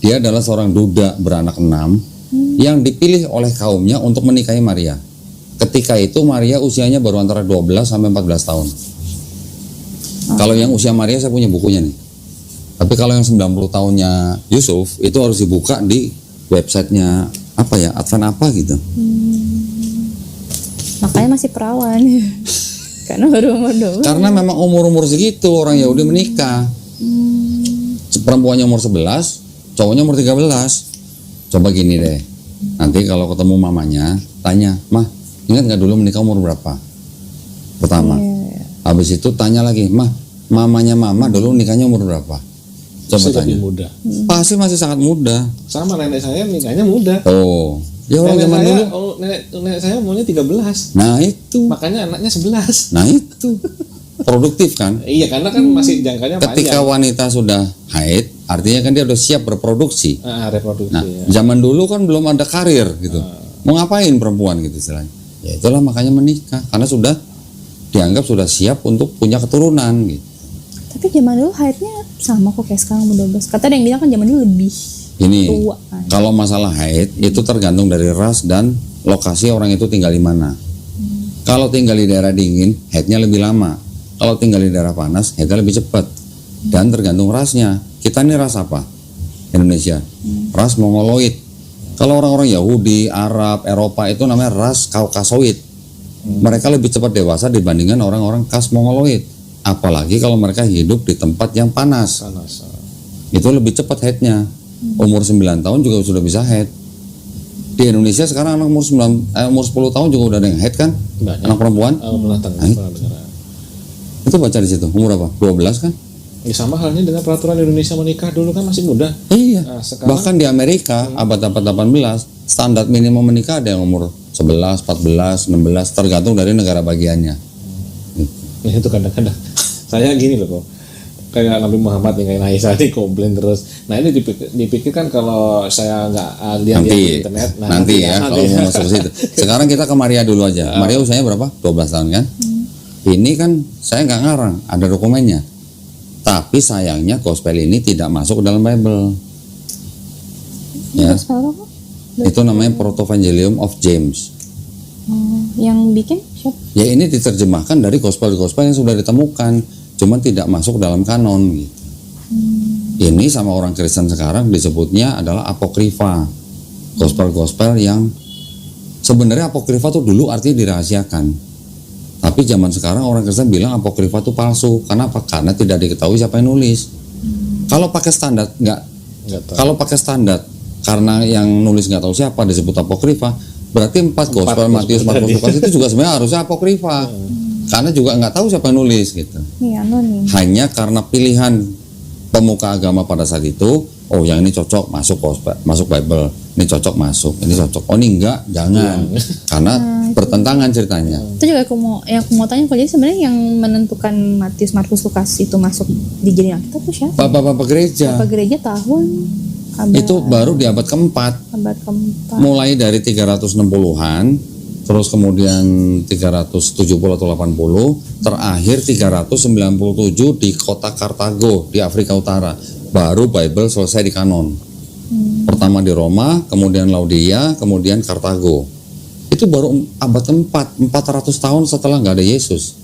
Dia adalah seorang duda beranak 6 yang dipilih oleh kaumnya untuk menikahi Maria. Ketika itu Maria usianya baru antara 12 sampai 14 tahun. Kalau yang usia Maria saya punya bukunya nih. Tapi kalau yang 90 tahunnya Yusuf itu harus dibuka di websitenya apa ya, Advent apa gitu. Makanya masih perawan. Karena baru umur 12. Karena memang umur-umur segitu orang Yahudi menikah. Perempuannya umur 11, cowoknya umur 13. Coba gini deh, nanti kalau ketemu mamanya tanya, "Mah, ingat gak dulu menikah umur berapa?" Pertama. Habis itu tanya lagi, "Mah, mamanya mama dulu nikahnya umur berapa?" Coba Masih tanya. lebih muda. Pasti masih sangat muda. Sama nenek saya nikahnya muda. Oh, ya orang zaman dulu. Nenek saya umurnya 13. Nah itu. Makanya anaknya 11. Nah itu. Produktif kan? Iya, karena kan masih jangkanya Ketika panjang. wanita sudah haid, artinya kan dia udah siap berproduksi. Reproduksi. Nah, Ya. zaman dulu kan belum ada karir gitu. Mau ngapain perempuan gitu istilahnya. Ya itulah makanya menikah, karena sudah dianggap sudah siap untuk punya keturunan gitu. Tapi zaman dulu haidnya sama kok kayak sekarang umur 12. Kata ada yang bilang kan zaman dulu lebih Ini tua kan. kalau masalah haid itu tergantung dari ras dan lokasi orang itu tinggal di mana. Kalau tinggal di daerah dingin, headnya lebih lama. Kalau tinggal di daerah panas, headnya lebih cepat. Dan tergantung rasnya. Kita ini ras apa? Indonesia. Ras Mongoloid. Kalau orang-orang Yahudi, Arab, Eropa itu namanya ras Kaukasoid. Mereka lebih cepat dewasa dibandingkan orang-orang khas Mongoloid. Apalagi kalau mereka hidup di tempat yang panas. Itu lebih cepat headnya. Umur 9 tahun juga sudah bisa head. Di Indonesia sekarang anak umur 10 tahun juga udah ada yang head kan? Banyak. Anak perempuan. Pernah dengar. Itu baca di situ. Umur apa? 12 kan? Ya, sama halnya dengan peraturan Indonesia menikah dulu kan masih muda. Iya. Nah, sekarang Bahkan di Amerika abad-abad 18 standar minimum menikah ada yang umur 11, 14, 16 tergantung dari negara bagiannya. ya, itu kadang-kadang saya gini loh kok. Kayak Nabi Muhammad yang kayak Aisyah ini komplain terus. Nah ini dipikirkan kalau saya nggak lihat di internet. Nanti ya kalau mau masuk ke situ. Sekarang kita ke Maria dulu aja. Maria usianya berapa? 12 tahun kan? Ini kan saya nggak ngarang, ada dokumennya. Tapi sayangnya gospel ini tidak masuk ke dalam Bible. Ya. Itu namanya Protovangelium of James. Yang bikin siapa? Ya ini diterjemahkan dari gospel-gospel yang sudah ditemukan. Cuman tidak masuk dalam kanon gitu. Ini sama orang Kristen sekarang disebutnya adalah apokrifa. Gospel-gospel yang sebenarnya apokrifa tuh dulu artinya dirahasiakan. Tapi zaman sekarang orang Kristen bilang apokrifa tuh palsu. Karena apa? Karena tidak diketahui siapa yang nulis. Kalau pakai standar kalau pakai standar karena yang nulis nggak tahu siapa disebut apokrifa, berarti 4 gospel Matius, Markus, Lukas itu juga sebenarnya harusnya apokrifa. Karena juga nggak tahu siapa yang nulis gitu. Iya, anonim. Hanya karena pilihan pemuka agama pada saat itu, oh yang ini cocok masuk gospel, masuk Bible, ini cocok masuk, ini cocok, oh ini enggak, jangan, karena bertentangan ceritanya. Itu juga aku mau tanya, jadi sebenarnya yang menentukan Matius, Markus, Lukas itu masuk dijadiin Alkitab itu siapa? Bapak-bapak gereja. Bapak gereja tahun abad, Itu baru di abad keempat. abad keempat. Mulai dari 360-an, terus kemudian 370 atau 80, terakhir 397 di kota Kartago di Afrika Utara. Baru Bible selesai di kanon. Pertama di Roma, kemudian Laodikia, kemudian Kartago. Itu baru abad keempat, 400 tahun setelah nggak ada Yesus.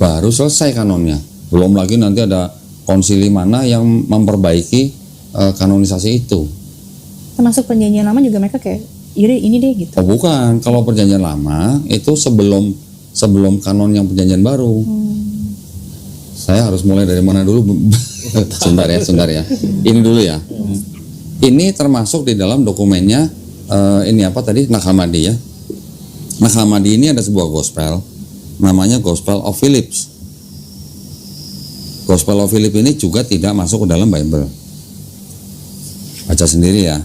Baru selesai kanonnya. Belum lagi nanti ada konsili mana yang memperbaiki kanonisasi itu. Termasuk perjanjian lama juga mereka kayak yaudah ini deh gitu. Oh bukan, kalau perjanjian lama itu sebelum kanon yang perjanjian baru. Saya harus mulai dari mana dulu? Sebentar ya. Ini dulu ya. Ini termasuk di dalam dokumennya ini apa tadi? Nag Hammadi ya. Nag Hammadi ini ada sebuah gospel namanya Gospel of Phillips. Gospel of Phillips ini juga tidak masuk ke dalam Bible. Baca sendiri ya.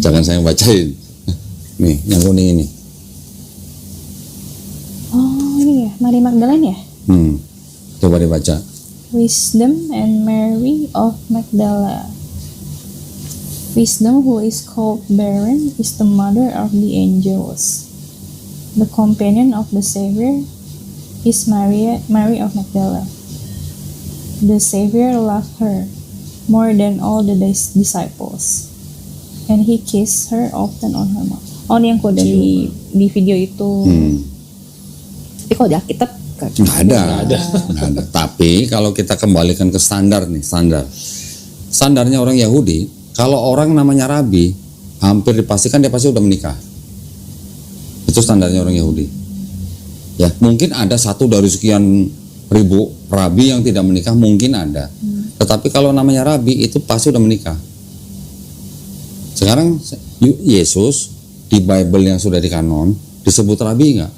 Jangan saya bacain. Nih, yang kuning ini. Oh ini ya, Mary Magdalene ya? Coba dibaca. Wisdom and Mary of Magdala. Wisdom, who is called barren, is the mother of the angels. The companion of the Savior is Mary of Magdala. The Savior loved her more than all the disciples, and he kissed her often on her mouth. Oh ini yang kode di video itu. Tapi kalau di Alkitab nggak ada. Tapi kalau kita kembalikan ke standar nih, standarnya orang Yahudi, kalau orang namanya rabi, hampir dipastikan dia pasti udah menikah. Itu standarnya orang Yahudi. Ya, mungkin ada satu dari sekian ribu rabi yang tidak menikah, mungkin ada. Tetapi kalau namanya rabi itu pasti udah menikah. Sekarang Yesus di Bible yang sudah dikanon disebut rabi nggak?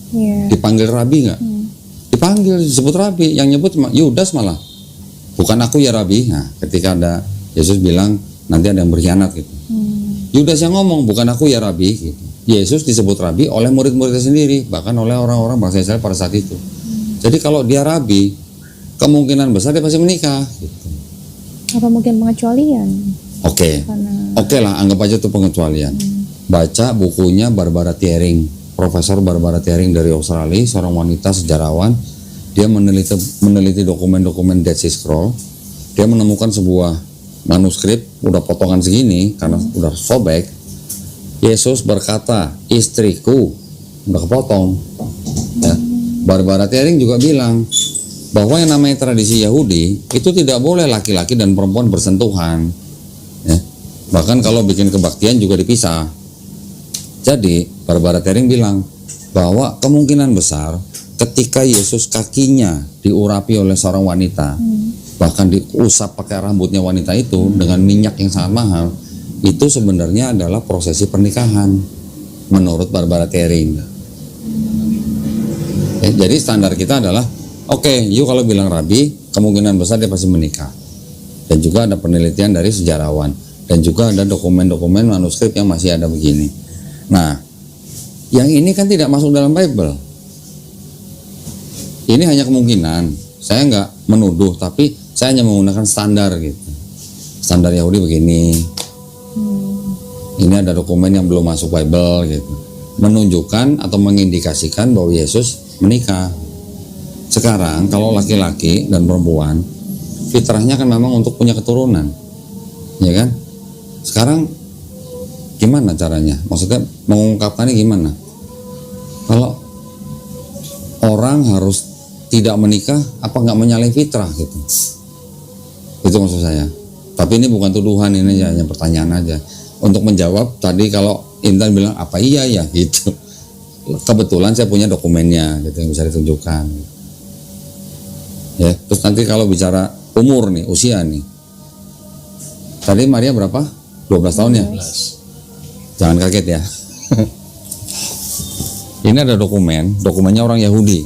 Yeah. Dipanggil rabi nggak? Dipanggil, disebut rabi. Yang nyebut Yudas malah. Bukan aku ya rabi. Nah, ketika ada Yesus bilang nanti ada yang berkhianat gitu. Yudas yang ngomong, bukan aku ya rabi gitu. Yesus disebut rabi oleh murid-muridnya sendiri, bahkan oleh orang-orang bangsa Israel pada saat itu. Jadi kalau dia rabi, kemungkinan besar dia pasti menikah gitu. Apa mungkin pengecualian? Oke lah, anggap aja itu pengecualian. Baca bukunya Barbara Thiering, Profesor Barbara Thiering dari Australia, seorang wanita sejarawan. Dia meneliti dokumen-dokumen Dead Sea Scroll. Dia menemukan sebuah manuskrip udah potongan segini karena udah sobek. Yesus berkata, istriku, udah kepotong. Ya. Barbara Tering juga bilang bahwa yang namanya tradisi Yahudi itu tidak boleh laki-laki dan perempuan bersentuhan. Ya. Bahkan kalau bikin kebaktian juga dipisah. Jadi Barbara Tering bilang bahwa kemungkinan besar ketika Yesus kakinya diurapi oleh seorang wanita, bahkan diusap pakai rambutnya wanita itu dengan minyak yang sangat mahal, itu sebenarnya adalah prosesi pernikahan menurut Barbara Tering. Jadi standar kita adalah oke, you kalau bilang rabi, kemungkinan besar dia pasti menikah. Dan juga ada penelitian dari sejarawan, dan juga ada dokumen-dokumen manuskrip yang masih ada begini. Nah, yang ini kan tidak masuk dalam Bible. Ini hanya kemungkinan. Saya nggak menuduh, tapi saya hanya menggunakan standar gitu. Standar Yahudi begini. Ini ada dokumen yang belum masuk Bible gitu, menunjukkan atau mengindikasikan bahwa Yesus menikah. Sekarang kalau laki-laki dan perempuan, fitrahnya kan memang untuk punya keturunan, ya kan? Sekarang gimana caranya? Maksudnya mengungkapkannya gimana? Kalau orang harus tidak menikah, apa nggak menyalahi fitrah gitu? Itu maksud saya. Tapi ini bukan tuduhan, ini hanya pertanyaan aja. Untuk menjawab tadi kalau Intan bilang apa iya ya gitu. Kebetulan saya punya dokumennya gitu yang bisa ditunjukkan. Ya, terus nanti kalau bicara umur nih, usia nih. Tadi Maria berapa? 12 tahun ya? 12. Jangan kaget ya. Ini ada dokumennya orang Yahudi.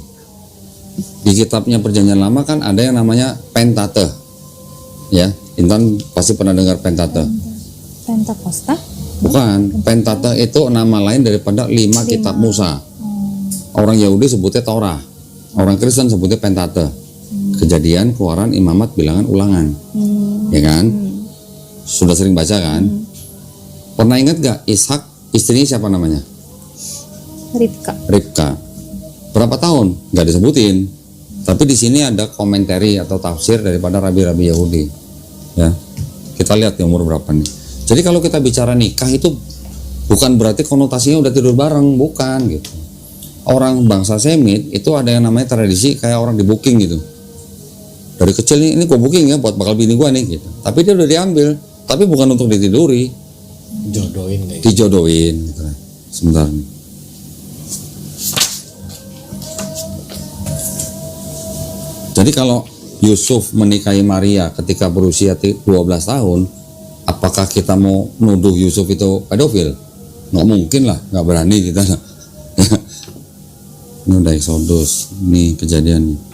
Di kitabnya Perjanjian Lama kan ada yang namanya Pentateuch. Ya, Intan pasti pernah dengar Pentateuch. Pentakosta? Bukan, Pentateuch itu nama lain daripada 5 kitab Musa. Orang Yahudi sebutnya Torah, orang Kristen sebutnya Pentateuch. Kejadian, Keluaran, Imamat, Bilangan, Ulangan. Ya kan? Sudah sering baca kan? Pernah ingat gak Ishak istrinya siapa namanya? Ribka. Berapa tahun? Gak disebutin. Tapi di sini ada komentari atau tafsir daripada rabi-rabi Yahudi. Ya, kita lihat di umur berapa nih. Jadi kalau kita bicara nikah itu bukan berarti konotasinya udah tidur bareng, bukan gitu. Orang bangsa Semit itu ada yang namanya tradisi kayak orang di booking gitu. Dari kecil ini gue booking ya buat bakal bini gue nih gitu. Tapi dia udah diambil, tapi bukan untuk ditiduri. Jodohin kayak Dijodohin gitu. Sebentar nih. Jadi kalau Yusuf menikahi Maria ketika berusia 12 tahun, apakah kita mau nuduh Yusuf itu pedofil? Nggak mungkin lah, nggak berani kita. Ini udah Exodus, ini kejadian.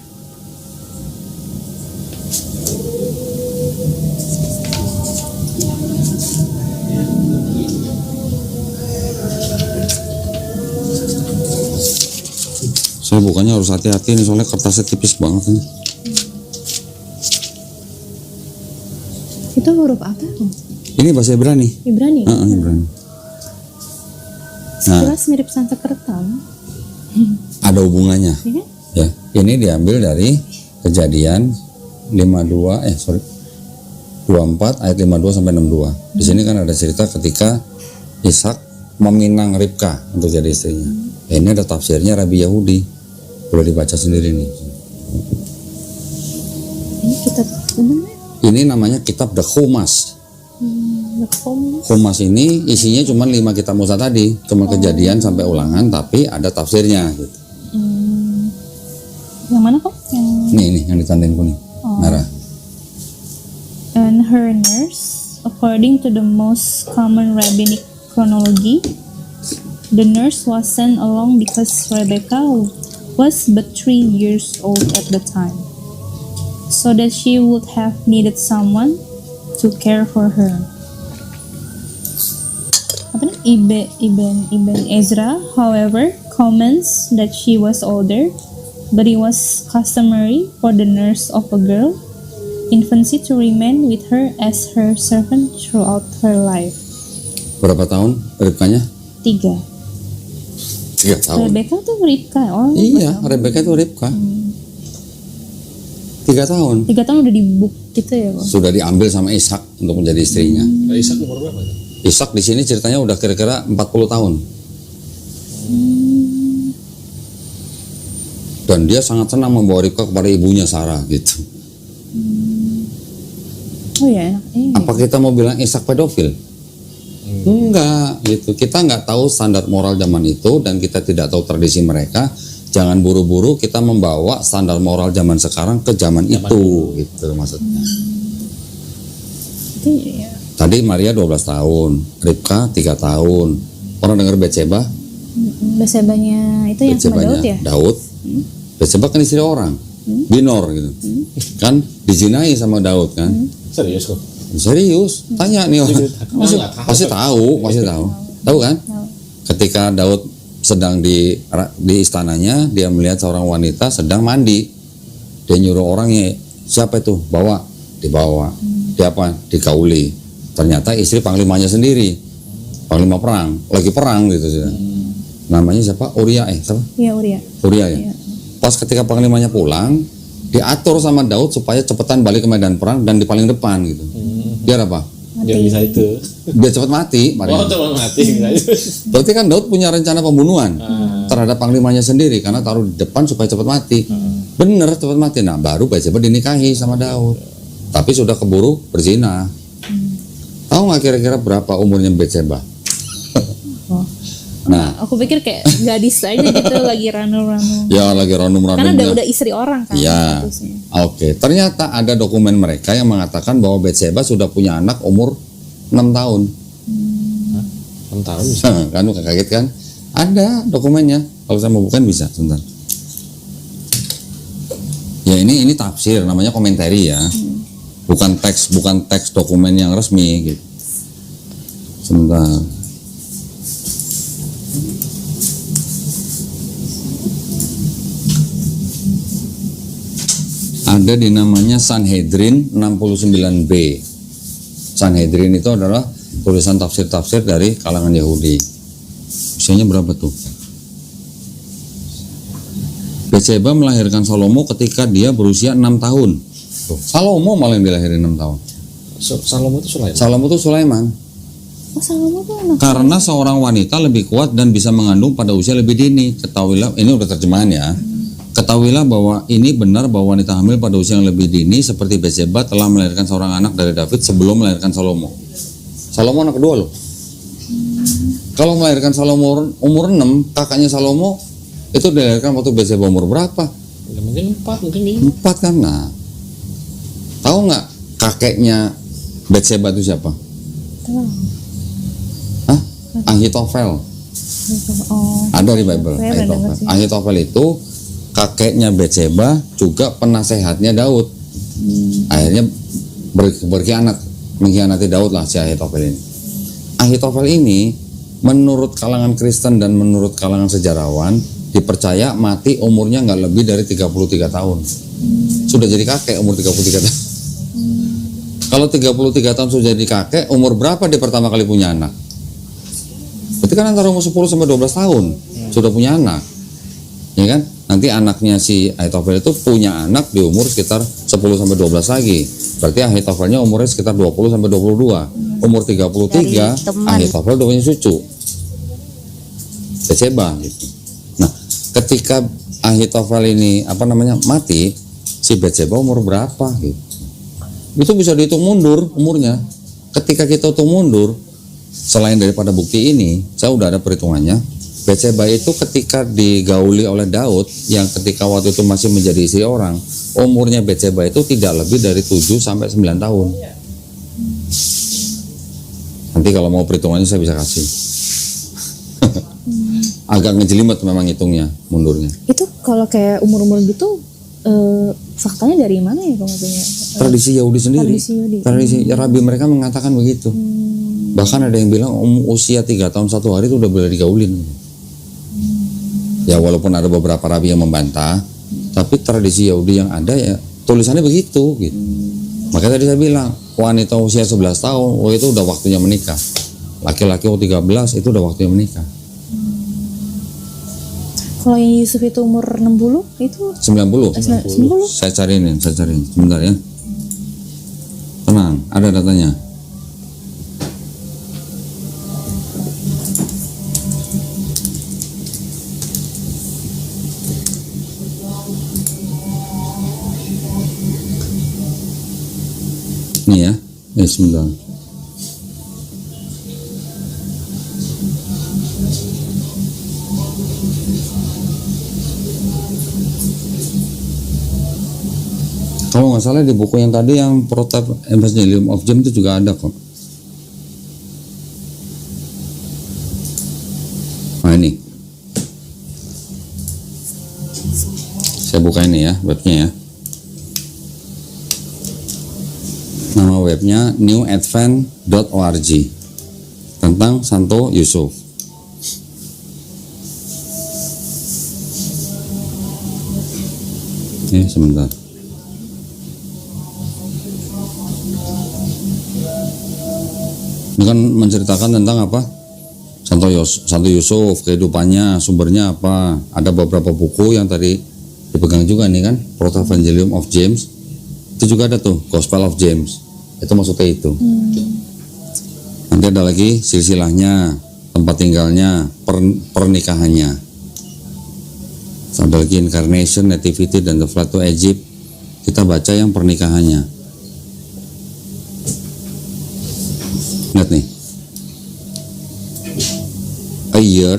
Saya bukannya harus hati-hati nih soalnya kertasnya tipis banget nih. Itu huruf apa? Ini bahasa Ibrani. Ibrani? Ibrani. Sekilas mirip Sanskerta. Ada hubungannya. Ya? Ya, ini diambil dari Kejadian 24 ayat 52 sampai 62. Di sini kan ada cerita ketika Ishak meminang Ribka untuk jadi istrinya. Ini ada tafsirnya Rabi Yahudi. Boleh dibaca sendiri nih. Ini kitab namanya? Ini namanya kitab The Chumash. The Chumash. Chumash ini isinya cuma 5 kitab Musa tadi, cuma Kejadian sampai Ulangan, tapi ada tafsirnya gitu. Yang mana kok? Ini yang ditandain kuning, merah. And her nurse, according to the most common rabbinic chronology, the nurse was sent along because Rebecca was but 3 years old at the time, so that she would have needed someone to care for her. Apa nih? Ibn Ezra, however, comments that she was older, but it was customary for the nurse of a girl infancy to remain with her as her servant throughout her life. Berapa tahun Ribkanya? 3. 3 tahun. Rebecca tuh Ribka. Oh Iya, Rebecca itu Ribka. 3 tahun 3 tahun udah dibuk gitu ya Pak? sudah diambil sama Ishak untuk menjadi istrinya. Ishak umur berapa? Ishak di sini ceritanya udah kira-kira 40 tahun. Dan dia sangat senang membawa Ribka kepada ibunya Sarah gitu. Oh ya, Apa kita mau bilang Ishak pedofil? Enggak gitu. Kita nggak tahu standar moral zaman itu dan kita tidak tahu tradisi mereka. Jangan buru-buru kita membawa standar moral zaman sekarang ke zaman itu gitu maksudnya. Iya. Tadi Maria 12 tahun, Ribka 3 tahun. Pernah dengar Betseba? Batsebanya itu yang sama Daud ya? Daud. Betseba kan istri orang, Binor gitu. Kan dizinai sama Daud kan. Serius kok? Serius, tanya nih orang. Pasti tahu. Tahu kan? Tahu. Ketika Daud sedang di istananya, dia melihat seorang wanita sedang mandi. Dia nyuruh orangnya, siapa itu? Dibawa. Dia apa? Dikauli. Ternyata istri panglimanya sendiri. Panglima perang, lagi perang gitu sih. Namanya siapa? Uria siapa? Iya, Uria. Uria ya. Iya. Pas ketika panglimanya pulang, diatur sama Daud supaya cepetan balik ke medan perang dan di paling depan gitu. Biar apa? Biar bisa itu. Biar cepat mati. Cepat mati. Berarti kan Daud punya rencana pembunuhan terhadap panglimanya sendiri karena taruh di depan supaya cepat mati. Bener cepat mati. Nah baru Betseba dinikahi sama Daud. Tapi sudah keburu berzina. Tahu nggak kira-kira berapa umurnya Betseba? Nah, aku pikir kayak gadis aja gitu lagi ranu-ranu. ya lagi ranum-ranum. Karena udah istri orang kan. Iya. statusnya. Oke. Ternyata ada dokumen mereka yang mengatakan bahwa Betseba sudah punya anak umur 6 tahun. 6 tahun. Kan lu kaget kan? Ada dokumennya. Kalau saya mau bukan bisa, sebentar. Ya ini tafsir, namanya komentari ya. Bukan teks dokumen yang resmi gitu. Sebentar. Ada di namanya Sanhedrin 69b. Sanhedrin itu adalah tulisan tafsir-tafsir dari kalangan Yahudi. Usianya berapa tuh? Betseba melahirkan Salomo ketika dia berusia 6 tahun. Tuh, Salomo malah yang dilahirin 6 tahun. Salomo itu Sulaiman. Salomo itu Sulaiman. Oh, Salomo tuh anak. Karena seorang wanita lebih kuat dan bisa mengandung pada usia lebih dini. Ketahuilah, ini udah terjemahan ya. Ketahuilah bahwa ini benar bahwa wanita hamil pada usia yang lebih dini seperti Betseba telah melahirkan seorang anak dari David sebelum melahirkan Salomo. Salomo anak kedua loh. Kalau melahirkan Salomo umur 6, kakaknya Salomo itu dilahirkan waktu Betseba umur berapa? Ya, mungkin 4, mungkin 4 kan. Nah, tahu nggak kakeknya Betseba itu siapa? Hah? Ahitofel. Oh. Ada di Bible. Saya pernah dengar sih. Ahitofel itu kakeknya Betseba, juga penasehatnya Daud. Akhirnya mengkhianati Daud lah si Ahitofel ini. Ahitofel ini menurut kalangan Kristen dan menurut kalangan sejarawan dipercaya mati umurnya nggak lebih dari 33 tahun. Sudah jadi kakek umur 33 tahun. Kalau 33 tahun sudah jadi kakek, umur berapa dia pertama kali punya anak? Berarti kan antara umur 10 sampai 12 tahun sudah punya anak. Ya kan? Nanti anaknya si Ahitofel itu punya anak di umur sekitar 10 sampai 12 lagi. Berarti Ahitofelnya umurnya sekitar 20 sampai 22. Umur 33 Ahitofel udah punya cucu. Betseba gitu. Nah, ketika Ahitofel ini mati, si Betseba umur berapa gitu. Itu bisa dihitung mundur umurnya. Ketika kita hitung mundur, selain daripada bukti ini, saya udah ada perhitungannya. Betseba itu ketika digauli oleh Daud yang ketika waktu itu masih menjadi istri orang, umurnya Betseba itu tidak lebih dari 7 sampai 9 tahun. Nanti kalau mau perhitungannya saya bisa kasih. Agak ngejelimet memang hitungnya, mundurnya. Itu kalau kayak umur-umur gitu faktanya dari mana ya kamu punya? Tradisi Yahudi sendiri. Tradisi Rabi mereka mengatakan begitu. Bahkan ada yang bilang usia 3 tahun 1 hari itu udah boleh digaulin. Ya walaupun ada beberapa rabi yang membantah, tapi tradisi Yahudi yang ada ya tulisannya begitu gitu. Makanya tadi saya bilang wanita usia 11 tahun itu udah waktunya menikah. Laki-laki 13 itu udah waktunya menikah. Kalau yang Yusuf itu umur 60 itu 90. 90. Saya cariin. Sebentar ya. Tenang, ada datanya. Nih ya, sebentar. Kalau nggak salah di buku yang tadi yang Prototype Evangelium of James itu juga ada kok. Nah ini, saya buka ini ya webnya ya. Nama webnya newadvent.org tentang Santo Yusuf. Sebentar. Ini kan menceritakan tentang apa? Santo Yusuf, kehidupannya, sumbernya apa? Ada beberapa buku yang tadi dipegang juga nih kan, Prototype Evangelium of James. Itu juga ada tuh, Gospel of James. Itu maksudnya itu. Nanti ada lagi silsilahnya, tempat tinggalnya, pernikahannya. Ada lagi Incarnation, Nativity, dan The Flight to Egypt. Kita baca yang pernikahannya. Lihat nih. A year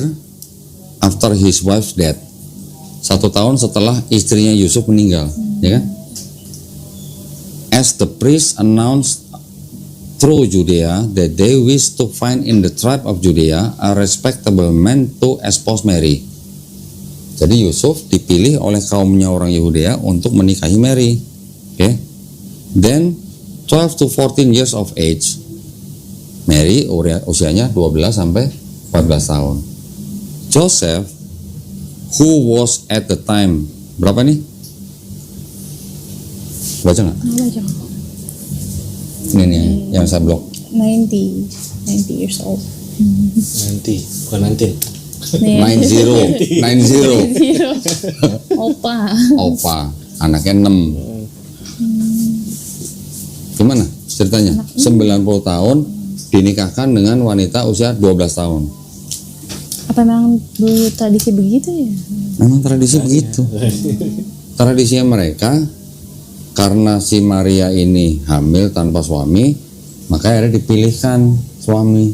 after his wife's death. 1 tahun setelah istrinya Yusuf meninggal, ya kan? As the priest announced through Judea that they wish to find in the tribe of Judea a respectable man to espouse Mary. Jadi Yusuf dipilih oleh kaumnya orang Yehudea untuk menikahi Mary. Okay? Then 12 to 14 years of age. Mary usianya 12 sampai 14 tahun. Joseph, who was at the time, berapa nih? Baca nggak? Baca. Ini nih yang saya blok. 90 years old. 90, bukan 19. 90. Opa, anaknya 6. Gimana ceritanya? 90 tahun dinikahkan dengan wanita usia 12 tahun. Apa memang dulu tradisi begitu ya? Memang tradisi begitu. Tradisinya mereka, karena si Maria ini hamil tanpa suami, maka akhirnya dipilihkan suami.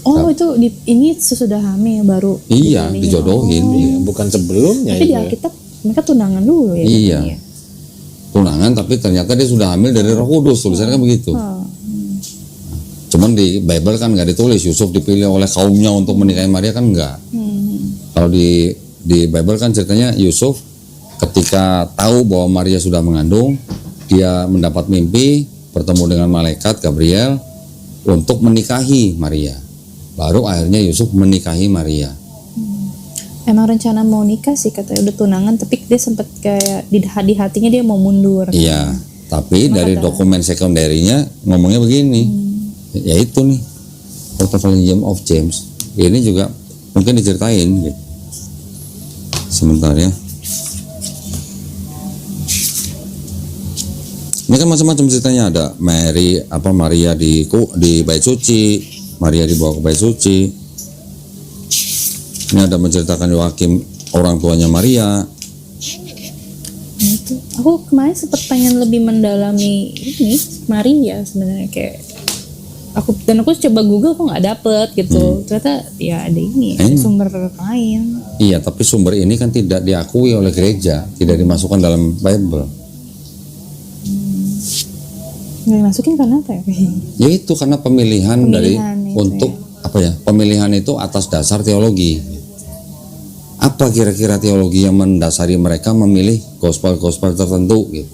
Oh, itu ini sesudah hamil baru. Iya, dipilih. dijodohin. Iya, bukan sebelumnya. Tapi di Alkitab mereka tunangan dulu ya. Iya. katanya. Tunangan, tapi ternyata dia sudah hamil dari Roh Kudus, tulisannya kan begitu. Oh. Cuman di Bible kan nggak ditulis Yusuf dipilih oleh kaumnya untuk menikahi Maria, kan enggak. Kalau di Bible kan ceritanya Yusuf ketika tahu bahwa Maria sudah mengandung, dia mendapat mimpi bertemu dengan malaikat Gabriel untuk menikahi Maria. Baru akhirnya Yusuf menikahi Maria. Emang rencana mau nikah sih katanya, udah tunangan, tapi dia sempat kayak di hatinya dia mau mundur. Iya, tapi Emang dari ada. dokumen sekunderinya ngomongnya begini. Ya itu nih, Prototype Evangelium of James. Ini juga mungkin diceritain gitu. Sebentar ya. Ini kan macam-macam ceritanya, ada Maria di bait suci, Maria dibawa ke bait suci. Ini ada menceritakan Yoakim, orang tuanya Maria. Itu. Aku kemarin sempat pengen lebih mendalami ini Maria sebenarnya, kayak aku coba Google kok nggak dapet gitu. Ternyata ya ada ini, ada sumber lain. Iya, tapi sumber ini kan tidak diakui oleh gereja, tidak dimasukkan dalam Bible. Nggak dimasukin karena apa ya? Ya itu karena pemilihan dari itu untuk apa ya? Pemilihan itu atas dasar teologi. Apa kira-kira teologi yang mendasari mereka memilih gospel-gospel tertentu gitu?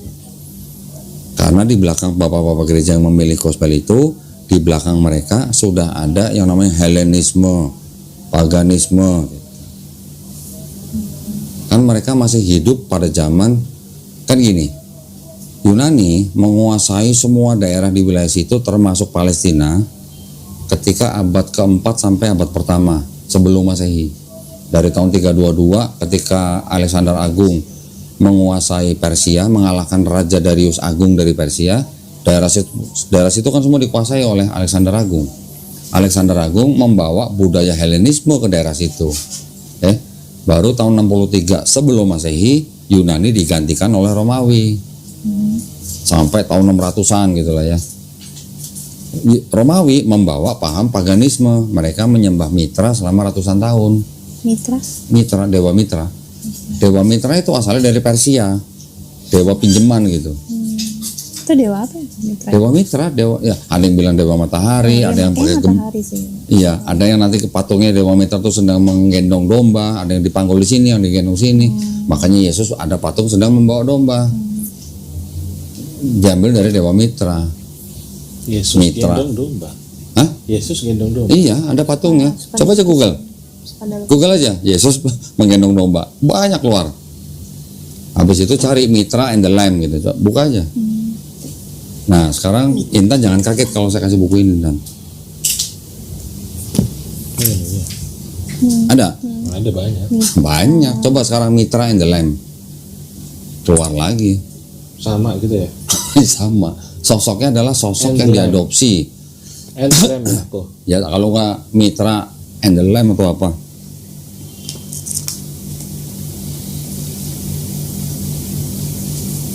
Karena di belakang bapak-bapak gereja yang memilih gospel itu, di belakang mereka sudah ada yang namanya Helenisme, paganisme. Kan mereka masih hidup pada zaman, kan gini, Yunani menguasai semua daerah di wilayah situ termasuk Palestina ketika abad keempat sampai abad pertama sebelum Masehi. Dari tahun 322 ketika Alexander Agung menguasai Persia, mengalahkan Raja Darius Agung dari Persia, daerah situ kan semua dikuasai oleh Alexander Agung. Alexander Agung membawa budaya Helenisme ke daerah situ. Baru tahun 63 sebelum Masehi Yunani digantikan oleh Romawi. Sampai tahun 600-an gitu lah ya. Romawi membawa paham paganisme, mereka menyembah Mitra selama ratusan tahun. Mitra, Dewa Mitra. Dewa Mitra itu asalnya dari Persia, dewa pinjaman gitu. Itu dewa apa ya? Mitra. Dewa Mitra, dewa ya. Ada yang bilang dewa matahari, ada yang pakai iya, ada yang nanti kepatungnya Dewa Mitra tuh sedang menggendong domba, ada yang dipanggul di sini, yang digendong sini. Makanya Yesus ada patung sedang membawa domba. Diambil dari Dewa Mitra. Yesus Mitra. gendong domba. Hah? Yesus gendong domba. Iya, ada patungnya. Coba aja Google aja, Yesus menggendong domba, banyak keluar. Habis itu cari Mitra and the Lamb gitu, buka aja. Nah sekarang Intan jangan kaget kalau saya kasih buku ini, Intan. Ada? Ada banyak. Banyak. Coba sekarang Mitra and the Lamb keluar lagi. Sama gitu ya? Sama. Sosoknya adalah sosok yang diadopsi. And the Lamb ya kok. Ya kalau nggak Mitra and the Lamb atau apa?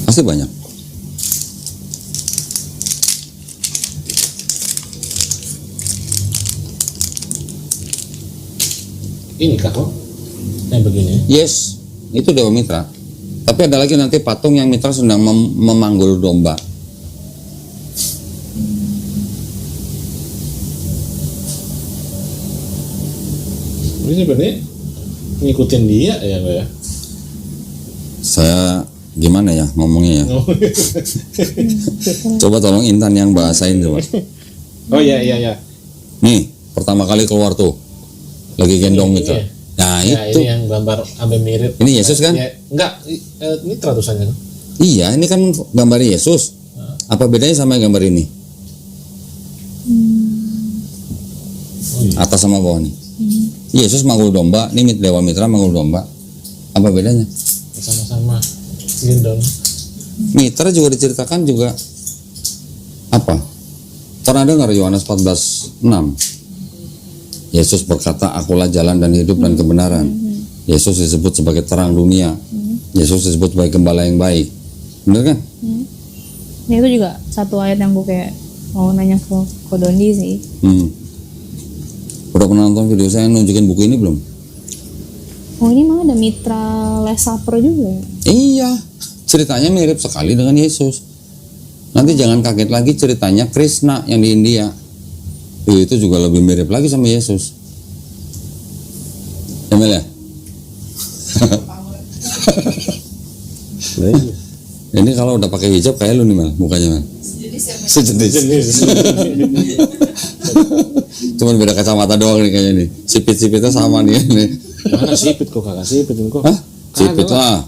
Pasti banyak. Ini kah kok? Yang begini? Yes, itu Dewa Mitra. Tapi ada lagi nanti patung yang Mitra sedang memanggul domba. Ini sebenarnya ngikutin dia ya Pak ya? Saya gimana ya ngomongnya ya? Coba tolong Intan yang bahasain coba. Oh iya. Nih, pertama kali keluar tuh lagi gendong Ini, Mitra. iya. Nah Ya, itu. ini yang gambar ambil mirip. Ini Yesus kan? Ya, enggak, Mitra tulisannya. Iya, ini kan gambar Yesus. Apa bedanya sama yang gambar ini? Oh, iya. Atas sama bawah nih. Yesus manggul domba, ini Dewa Mitra manggul domba. Apa bedanya? Sama-sama gendong. Mitra juga diceritakan juga apa? Pernah dengar Yohanes 14:6? Yesus berkata, "Akulah jalan dan hidup dan kebenaran." Yesus disebut sebagai terang dunia. Yesus disebut sebagai gembala yang baik. Bener kan? Nah itu juga satu ayat yang gue kayak mau nanya ke Dondi sih. Udah pernah nonton video saya nunjukin buku ini belum? Oh ini malah ada Mitra Lesaper juga ya? Iya, ceritanya mirip sekali dengan Yesus. Nanti jangan kaget lagi ceritanya Krishna yang di India. Itu juga lebih mirip lagi sama Yesus. Emel ya? Ini kalau udah pakai hijab kayak lu nih Mel, mukanya Mel. Sejenis. Cuman beda kacamata doang nih kayaknya nih. Sipit-sipitnya sama nih. Mana sipit kok kakak sipit ini kok? Hah? Sipit lah.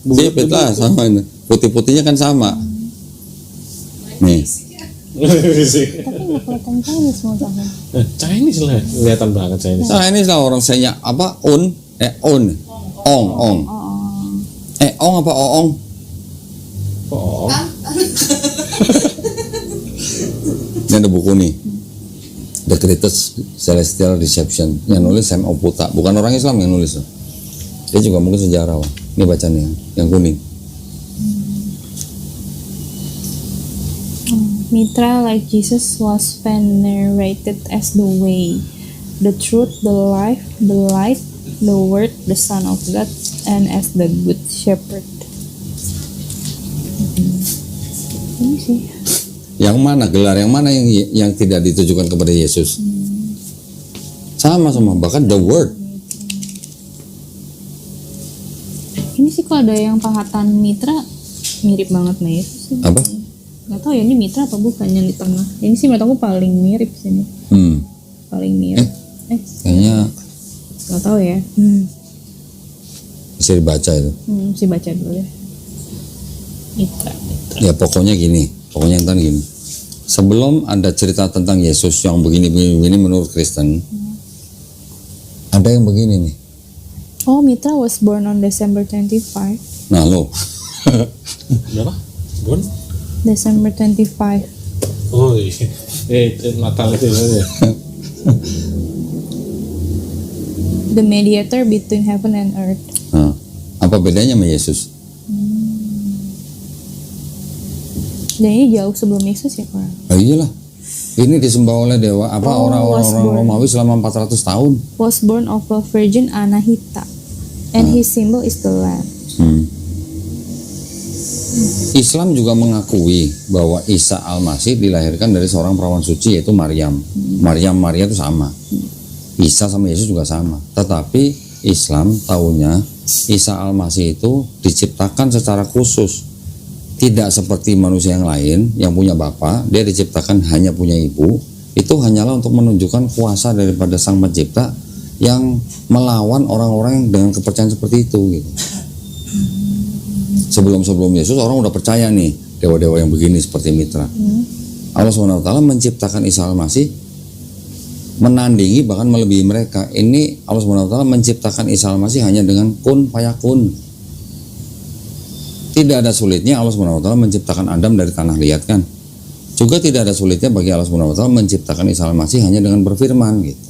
Sipit lah sama ini. Putih-putihnya kan sama. Nih. Tapi nggak kelihatan Chinese mukanya. Chinese lah, kelihatan banget Chinese. Nah ini lah orang saya apa? Ong Oh. Ong apa oong? Oh, Ini ada buku nih, The Greatest Celestial Deception, yang nulis Sam Oputa, bukan orang Islam yang nulis. Dia juga mungkin sejarawan. Ini bacanya yang kuning. Mitra, like Jesus, was venerated as the way, the truth, the life, the light, the word, the Son of God, and as the good shepherd. Ini sih. Yang mana gelar yang mana yang tidak ditujukan kepada Yesus? Sama bahkan the word. Ini sih kalau ada yang pahatan Mitra mirip banget sama Yesus sih. Apa? Nggak tahu ya ini Mitra apa bukan yang di tengah. Ini sih menurut aku paling mirip sini. Paling mirip. Kayaknya Nggak tahu ya. bisa dibaca itu. Mesti baca dulu ya. Mitra. Ya pokoknya gini, entar gini. Sebelum ada cerita tentang Yesus yang begini menurut Kristen, ada yang begini nih. Oh, Mitra was born on December 25. Nah lo, Berapa? Bon? December 25. Oh iya. Natal itu ya. The mediator between heaven and earth. nah, apa bedanya sama Yesus? Dan ini jauh sebelum Yesus ya, Pak? Ah, iyalah, ini disembah oleh dewa apa Oh, orang-orang was born. Romawi selama 400 tahun. Was born of a virgin Anahita, and his symbol is the lamb. Islam juga mengakui bahwa Isa Al-Masih dilahirkan dari seorang perawan suci yaitu Maryam. Maria itu sama. Isa sama Yesus juga sama. Tetapi Islam tahunya Isa Al-Masih itu diciptakan secara khusus. Tidak seperti manusia yang lain yang punya bapak, dia diciptakan hanya punya ibu. Itu hanyalah untuk menunjukkan kuasa daripada Sang Pencipta yang melawan orang-orang dengan kepercayaan seperti itu gitu. Sebelum Yesus orang udah percaya nih dewa-dewa yang begini seperti Mitra. Allah SWT menciptakan Isa Al-Masih menandingi bahkan melebihi mereka. Ini Allah SWT menciptakan Isa Al-Masih hanya dengan kun fayakun. Tidak ada sulitnya Allah SWT menciptakan Adam dari tanah liat kan. Juga tidak ada sulitnya bagi Allah SWT menciptakan Isa Al-Masih hanya dengan berfirman gitu.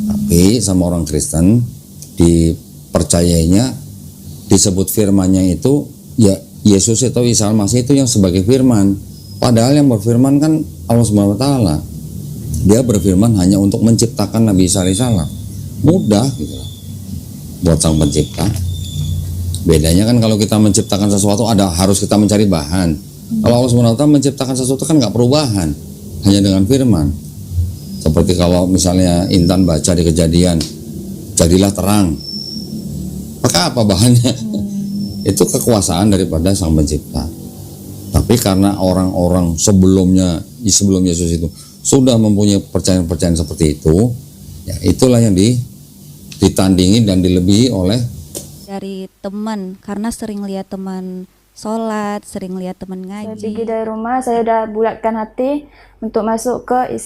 Tapi sama orang Kristen dipercayainya disebut firmannya itu ya Yesus atau Isa Al-Masih itu yang sebagai firman. Padahal yang berfirman kan Allah SWT. Dia berfirman hanya untuk menciptakan Nabi Isa alaihissalam. Mudah gitu lah buat Sang Pencipta. Bedanya kan kalau kita menciptakan sesuatu harus kita mencari bahan. Kalau Allah SWT menciptakan sesuatu kan nggak perubahan, hanya dengan firman. Seperti kalau misalnya Intan baca di Kejadian, jadilah terang. Pakai apa bahannya? Itu kekuasaan daripada Sang Pencipta. Tapi karena orang-orang sebelum Yesus itu sudah mempunyai percayaan-percayaan seperti itu, ya itulah yang ditandingi dan dilebihi oleh dari teman, karena sering lihat teman sholat, sering lihat teman Saya ngaji. pergi dari rumah, saya udah bulatkan hati untuk masuk ke